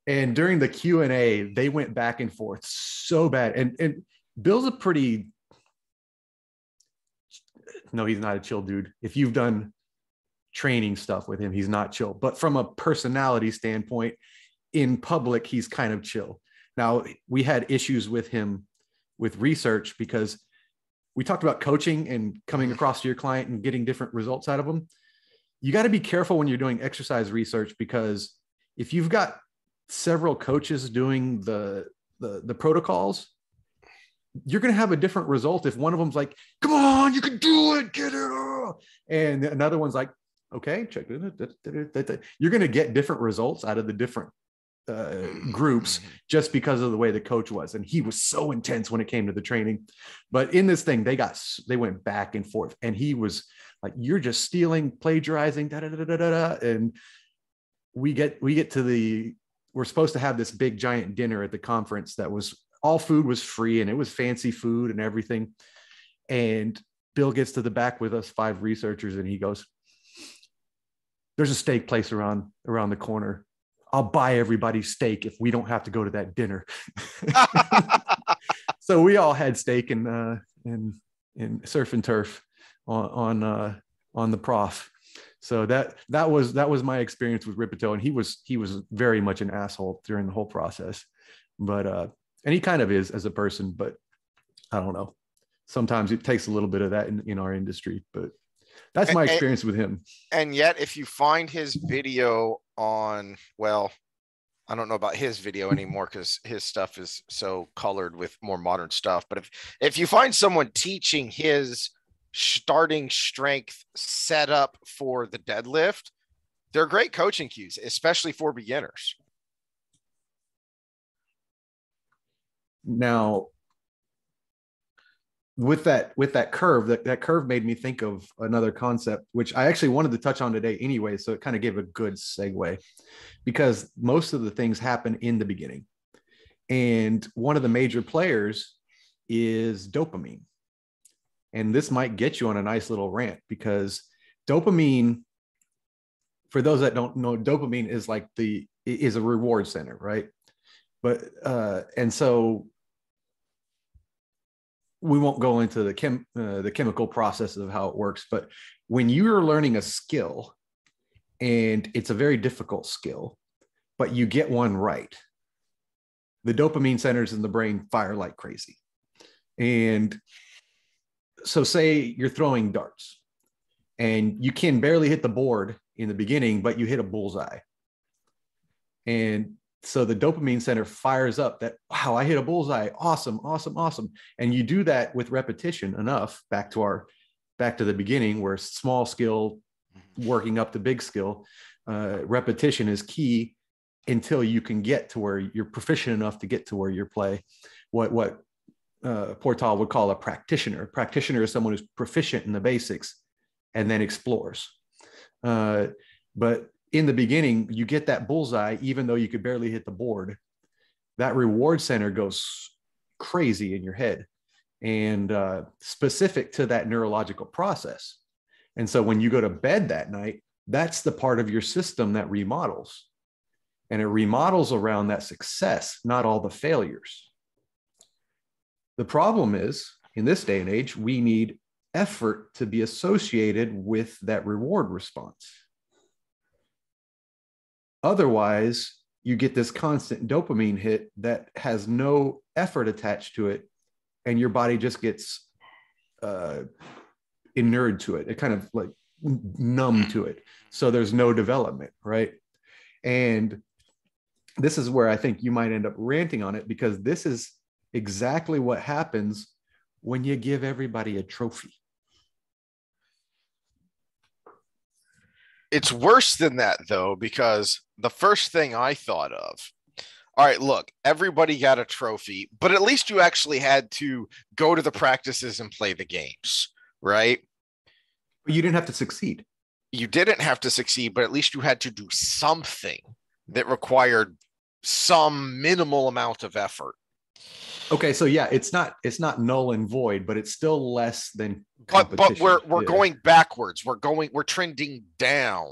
and during the Q&A, they went back and forth so bad. And Bill's no, he's not a chill dude. If you've done training stuff with him, he's not chill. But from a personality standpoint, in public, he's kind of chill. Now, we had issues with him with research because we talked about coaching and coming across to your client and getting different results out of them. You got to be careful when you're doing exercise research, because if you've got several coaches doing the protocols, you're going to have a different result. If one of them's like, come on, you can do it, get it. And another one's like, okay, check it. You're going to get different results out of the different groups just because of the way the coach was. And he was so intense when it came to the training. But in this thing, they went back and forth, and he was like, you're just stealing, plagiarizing, and we get to we're supposed to have this big giant dinner at the conference that was all food was free, and it was fancy food and everything. And Bill gets to the back with us 5 researchers, and he goes, there's a steak place around the corner. I'll buy everybody steak if we don't have to go to that dinner. So we all had steak and surf and turf on the prof. So that was my experience with Ripito, and he was very much an asshole during the whole process. But and he kind of is as a person, but I don't know. Sometimes it takes a little bit of that in our industry, but that's my experience with him. And yet, if you find his video on, well, I don't know about his video anymore because his stuff is so colored with more modern stuff. But if you find someone teaching his starting strength setup for the deadlift, they're great coaching cues, especially for beginners. Now, with that curve, that curve made me think of another concept, which I actually wanted to touch on today anyway. So it kind of gave a good segue, because most of the things happen in the beginning. And one of the major players is dopamine. And this might get you on a nice little rant, because dopamine, for those that don't know, dopamine is a reward center, right? But, and so we won't go into the chemical process of how it works, but when you're learning a skill, and it's a very difficult skill, but you get one right, the dopamine centers in the brain fire like crazy. And so say you're throwing darts and you can barely hit the board in the beginning, but you hit a bullseye. And so the dopamine center fires up that, wow, I hit a bullseye. Awesome, awesome, awesome. And you do that with repetition enough, back to the beginning, where small skill working up to big skill, repetition is key until you can get to where you're proficient enough to get to where you play. What Portal would call a practitioner. A practitioner is someone who's proficient in the basics and then explores. But in the beginning, you get that bullseye, even though you could barely hit the board. That reward center goes crazy in your head, and specific to that neurological process. And so when you go to bed that night, that's the part of your system that remodels. And it remodels around that success, not all the failures. The problem is, in this day and age, we need effort to be associated with that reward response. Otherwise, you get this constant dopamine hit that has no effort attached to it, and your body just gets inured to it. It kind of like numb to it. So there's no development, right? And this is where I think you might end up ranting on it, because this is exactly what happens when you give everybody a trophy. It's worse than that, though, because the first thing I thought of, all right, look, everybody got a trophy, but at least you actually had to go to the practices and play the games, right? But you didn't have to succeed. You didn't have to succeed, but at least you had to do something that required some minimal amount of effort. Okay, so yeah, it's not null and void, but it's still less than But competition. we're going backwards. We're trending down,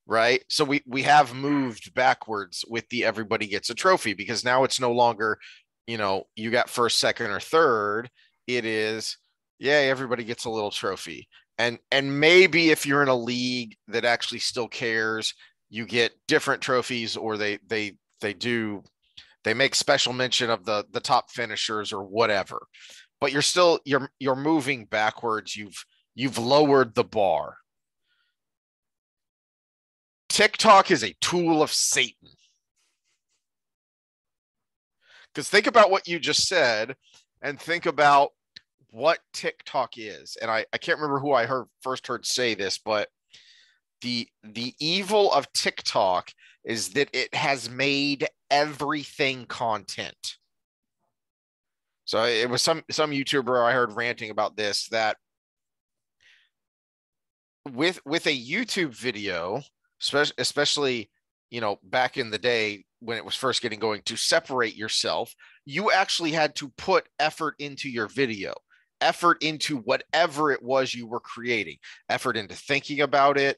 right? So we have moved backwards with the everybody gets a trophy, because now it's no longer, you got first, second, or third. It is, yeah, everybody gets a little trophy. And maybe if you're in a league that actually still cares, you get different trophies, or they make special mention of the top finishers or whatever. But you're moving backwards. You've lowered the bar. TikTok is a tool of Satan. Because think about what you just said, and think about what TikTok is. And I can't remember who I first heard say this, but the evil of TikTok is that it has made everything content. So it was some YouTuber I heard ranting about this, that with a YouTube video, especially back in the day when it was first getting going, to separate yourself, you actually had to put effort into your video, effort into whatever it was you were creating, effort into thinking about it,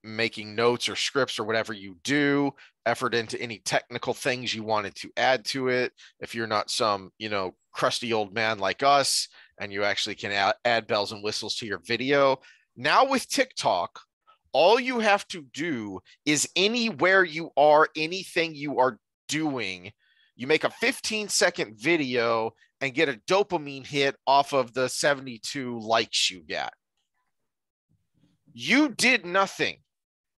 making notes or scripts or whatever you do, effort into any technical things you wanted to add to it. If you're not some, crusty old man like us, and you actually can add bells and whistles to your video. Now with TikTok, all you have to do is anywhere you are, anything you are doing, you make a 15-second video and get a dopamine hit off of the 72 likes you got. You did nothing.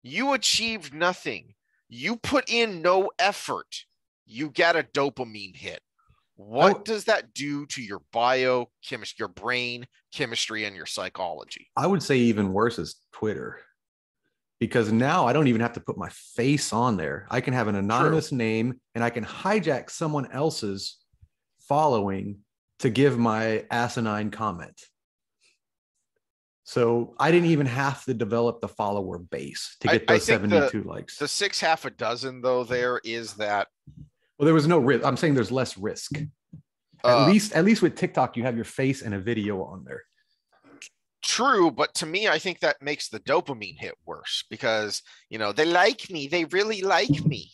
You achieved nothing. You put in no effort. You got a dopamine hit. What does that do to your biochemistry, your brain chemistry, and your psychology? I would say even worse is Twitter, because now I don't even have to put my face on there. I can have an anonymous name, and I can hijack someone else's following to give my asinine comment. So I didn't even have to develop the follower base to get those 72 likes. The 6 half a dozen, though, there is that. Well, there was no risk. I'm saying there's less risk. At least with TikTok, you have your face and a video on there. True, but to me, I think that makes the dopamine hit worse, because they like me. They really like me.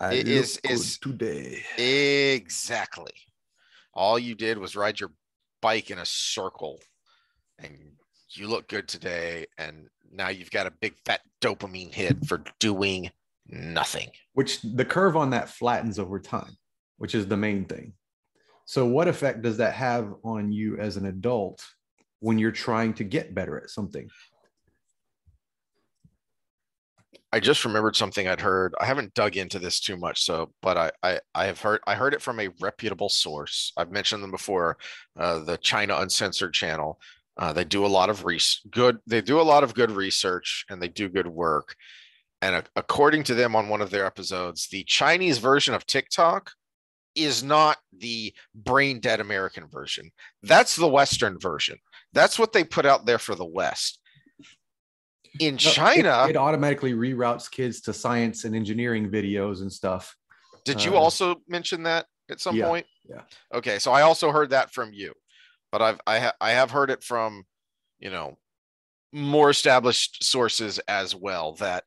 It is today. Exactly. All you did was ride your bike in a circle, and you look good today, and now you've got a big fat dopamine hit for doing nothing. Which the curve on that flattens over time, which is the main thing. So what effect does that have on you as an adult when you're trying to get better at something? I just remembered something I'd heard. I haven't dug into this too much, but I heard it from a reputable source. I've mentioned them before, the China Uncensored channel. They do a lot of good research, and they do good work. And according to them, on one of their episodes, the Chinese version of TikTok is not the brain dead American version. That's the Western version. That's what they put out there for the West. In China, it automatically reroutes kids to science and engineering videos and stuff. Did you also mention that at some point? Yeah. Okay, so I also heard that from you, but I have heard it from, more established sources as well, that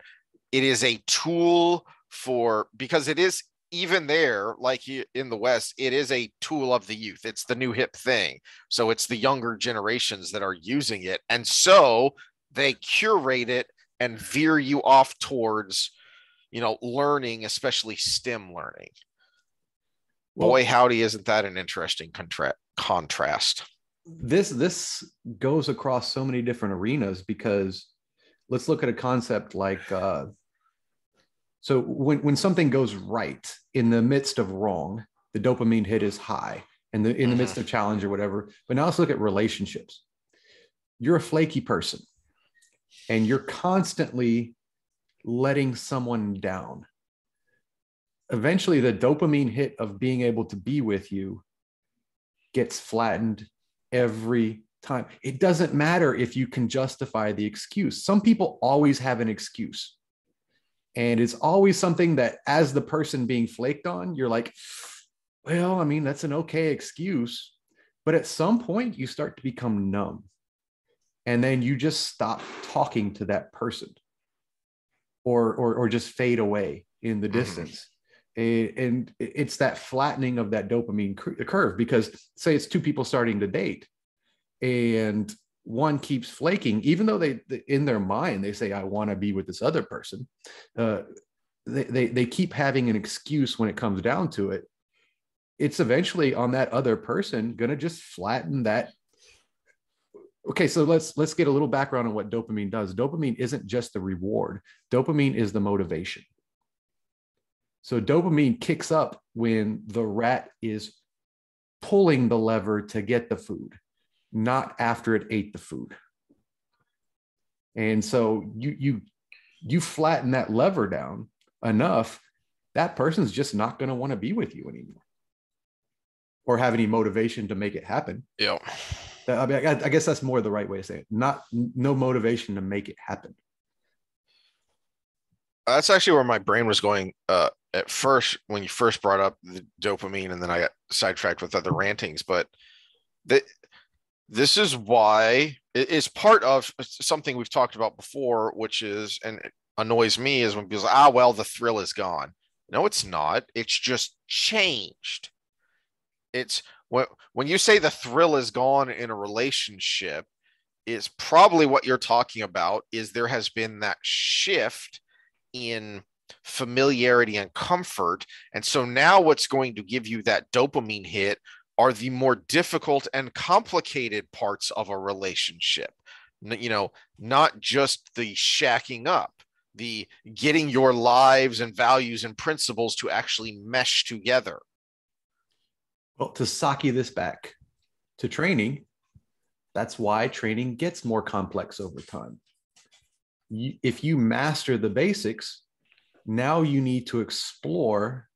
it is a tool because it is, even there, like in the West, it is a tool of the youth. It's the new hip thing. So it's the younger generations that are using it. And so they curate it and veer you off towards, learning, especially STEM learning. Well, boy, howdy, isn't that an interesting contrast? This goes across so many different arenas, because let's look at a concept like, so when something goes right in the midst of wrong, the dopamine hit is high. and in the midst of challenge or whatever. But now let's look at relationships. You're a flaky person and you're constantly letting someone down. Eventually, the dopamine hit of being able to be with you gets flattened every time. It doesn't matter if you can justify the excuse. Some people always have an excuse. And it's always something that, as the person being flaked on, you're like, well, I mean, that's an okay excuse. But at some point, you start to become numb. And then you just stop talking to that person or just fade away in the distance. And it's that flattening of that dopamine curve, because say it's two people starting to date and one keeps flaking, even though they in their mind, they say, I want to be with this other person. They keep having an excuse when it comes down to it. It's eventually on that other person going to just flatten that. Okay, so let's get a little background on what dopamine does. Dopamine isn't just the reward. Dopamine is the motivation. So dopamine kicks up when the rat is pulling the lever to get the food, not after it ate the food. And so you flatten that lever down enough, that person's just not going to want to be with you anymore or have any motivation to make it happen. Yeah. I mean, I guess that's more the right way to say it. No motivation to make it happen. That's actually where my brain was going at first when you first brought up the dopamine, and then I got sidetracked with other rantings. But this is why it is part of something we've talked about before, which is, and it annoys me, is when people say, well, the thrill is gone. No, it's not. It's just changed. It's when you say the thrill is gone in a relationship, is probably what you're talking about is there has been that shift in familiarity and comfort. And so now what's going to give you that dopamine hit are the more difficult and complicated parts of a relationship. Not just the shacking up, the getting your lives and values and principles to actually mesh together. Well, to sake this back to training, that's why training gets more complex over time. If you master the basics, now you need to explore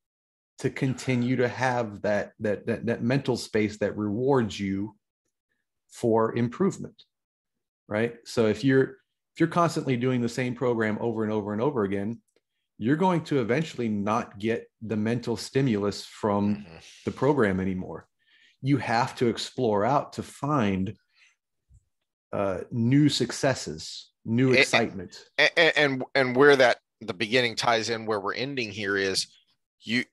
to continue to have that mental space that rewards you for improvement, right? So if you're constantly doing the same program over and over and over again, you're going to eventually not get the mental stimulus from the program anymore. You have to explore out to find new successes, new excitement. And where that the beginning ties in where we're ending here is you're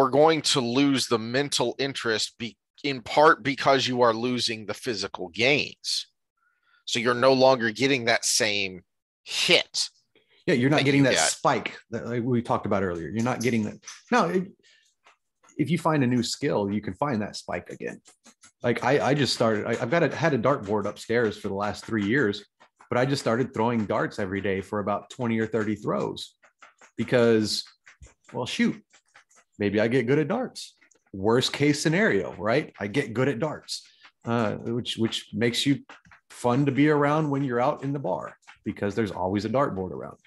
going to lose the mental interest in part because you are losing the physical gains. So you're no longer getting that same hit. Yeah, you're not getting that spike that we talked about earlier. You're not getting that. Now, if you find a new skill, you can find that spike again. Like I just started, I've had a dartboard upstairs for the last 3 years, but I just started throwing darts every day for about 20 or 30 throws because, well, shoot, maybe I get good at darts. Worst case scenario, right? I get good at darts, which makes you fun to be around when you're out in the bar because there's always a dartboard around.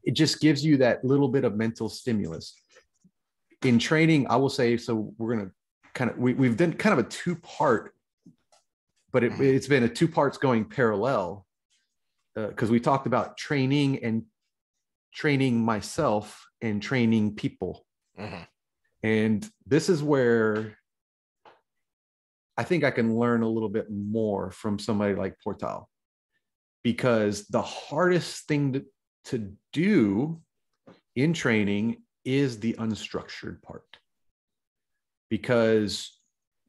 It just gives you that little bit of mental stimulus. In training, I will say, so we're going to we've done kind of a two-part, but it's been a two parts going parallel because we talked about training and training myself and training people. And this is where I think I can learn a little bit more from somebody like Portal, because the hardest thing to do in training is the unstructured part, because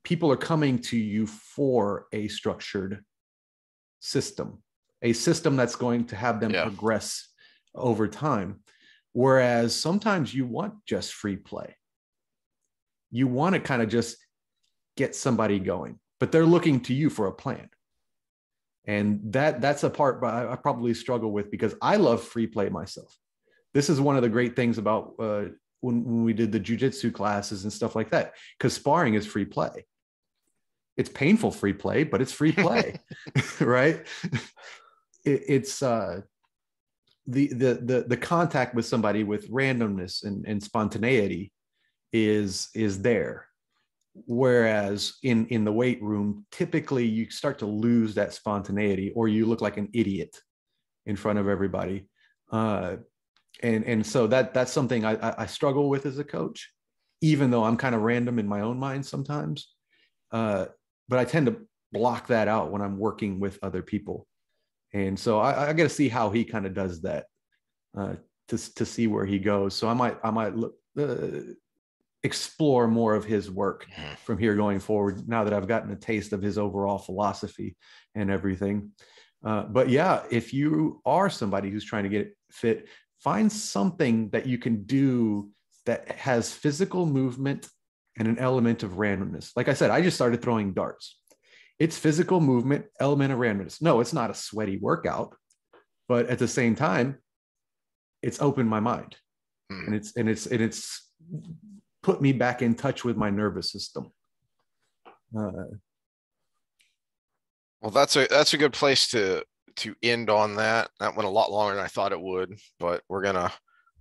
people are coming to you for a structured system, a system that's going to have them progress over time. Whereas sometimes you want just free play. You want to kind of just get somebody going, but they're looking to you for a plan. And that's a part I probably struggle with because I love free play myself. this is one of the great things about when we did the jujitsu classes and stuff like that, because sparring is free play. It's painful free play, but it's free play, right? It's the contact with somebody with randomness and spontaneity is there. Whereas in the weight room, typically you start to lose that spontaneity, or you look like an idiot in front of everybody. And so that's something I struggle with as a coach, even though I'm kind of random in my own mind sometimes. But I tend to block that out when I'm working with other people. And so I got to see how he kind of does that to see where he goes. So I might look, explore more of his work from here going forward, now that I've gotten a taste of his overall philosophy and everything. But yeah, if you are somebody who's trying to get fit, find something that you can do that has physical movement and an element of randomness. Like I said, I just started throwing darts. It's physical movement, element of randomness. No, it's not a sweaty workout, but at the same time, it's opened my mind, and it's put me back in touch with my nervous system. Well, that's a good place to end on that. That went a lot longer than I thought it would, but we're gonna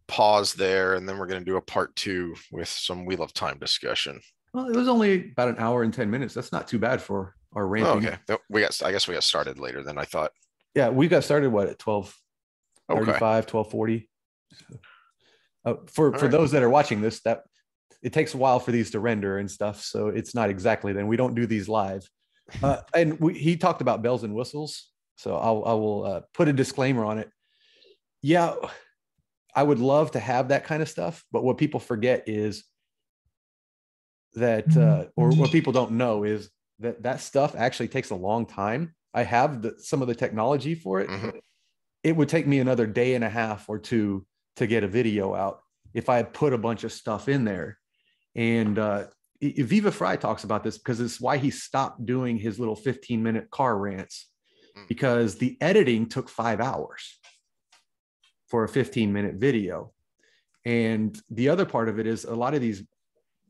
pause there, and then we're gonna do a part 2 with some Wheel of Time discussion. Well, it was only about an hour and 10 minutes. That's not too bad for our ranting. Oh, okay. I guess we got started later than I thought. Yeah, we got started at 12:35, 12:40. For those that are watching this, that it takes a while for these to render and stuff, so it's not exactly then. We don't do these live. And he talked about bells and whistles, so I will put a disclaimer on it. Yeah, I would love to have that kind of stuff, but what people forget is that, or what people don't know is that stuff actually takes a long time. I have some of the technology for it. Mm-hmm. It would take me another day and a half or two to get a video out if I put a bunch of stuff in there. And Viva Fry talks about this because it's why he stopped doing his little 15-minute car rants, because the editing took 5 hours for a 15-minute video. And the other part of it is a lot of these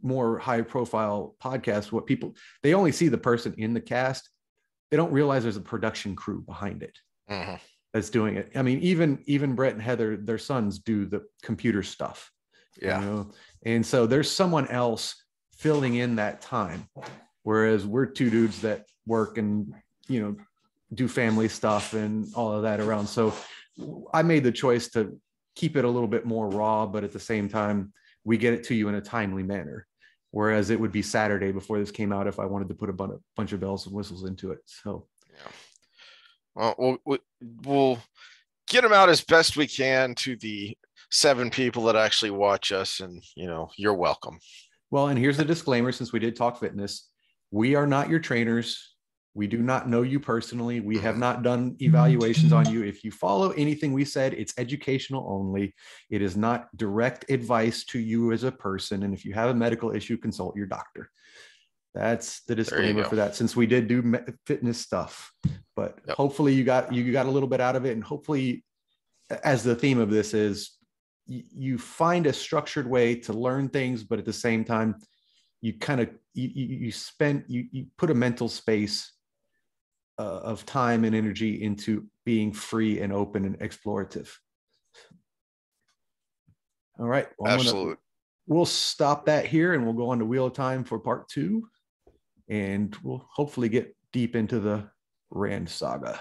more high profile podcasts, they only see the person in the cast. They don't realize there's a production crew behind it that's doing it. I mean, even Brett and Heather, their sons, do the computer stuff. Yeah. You know? And so there's someone else filling in that time. Whereas we're two dudes that work and, do family stuff and all of that around. So I made the choice to keep it a little bit more raw, but at the same time, we get it to you in a timely manner. Whereas it would be Saturday before this came out if I wanted to put a bunch of bells and whistles into it. So, yeah. Well, we'll get them out as best we can to the 7 people that actually watch us, and you're welcome. Well, and here's a disclaimer: since we did talk fitness, we are not your trainers. We do not know you personally. We have not done evaluations on you. If you follow anything we said, it's educational only. It is not direct advice to you as a person. And if you have a medical issue, consult your doctor. That's the disclaimer for that, since we did do fitness stuff. But hopefully you got a little bit out of it. And hopefully, as the theme of this is, you find a structured way to learn things, but at the same time, you kind of, you put a mental space of time and energy into being free and open and explorative. All right. Well, absolutely. We'll stop that here, and we'll go on to Wheel of Time for part 2, and we'll hopefully get deep into the Rand saga.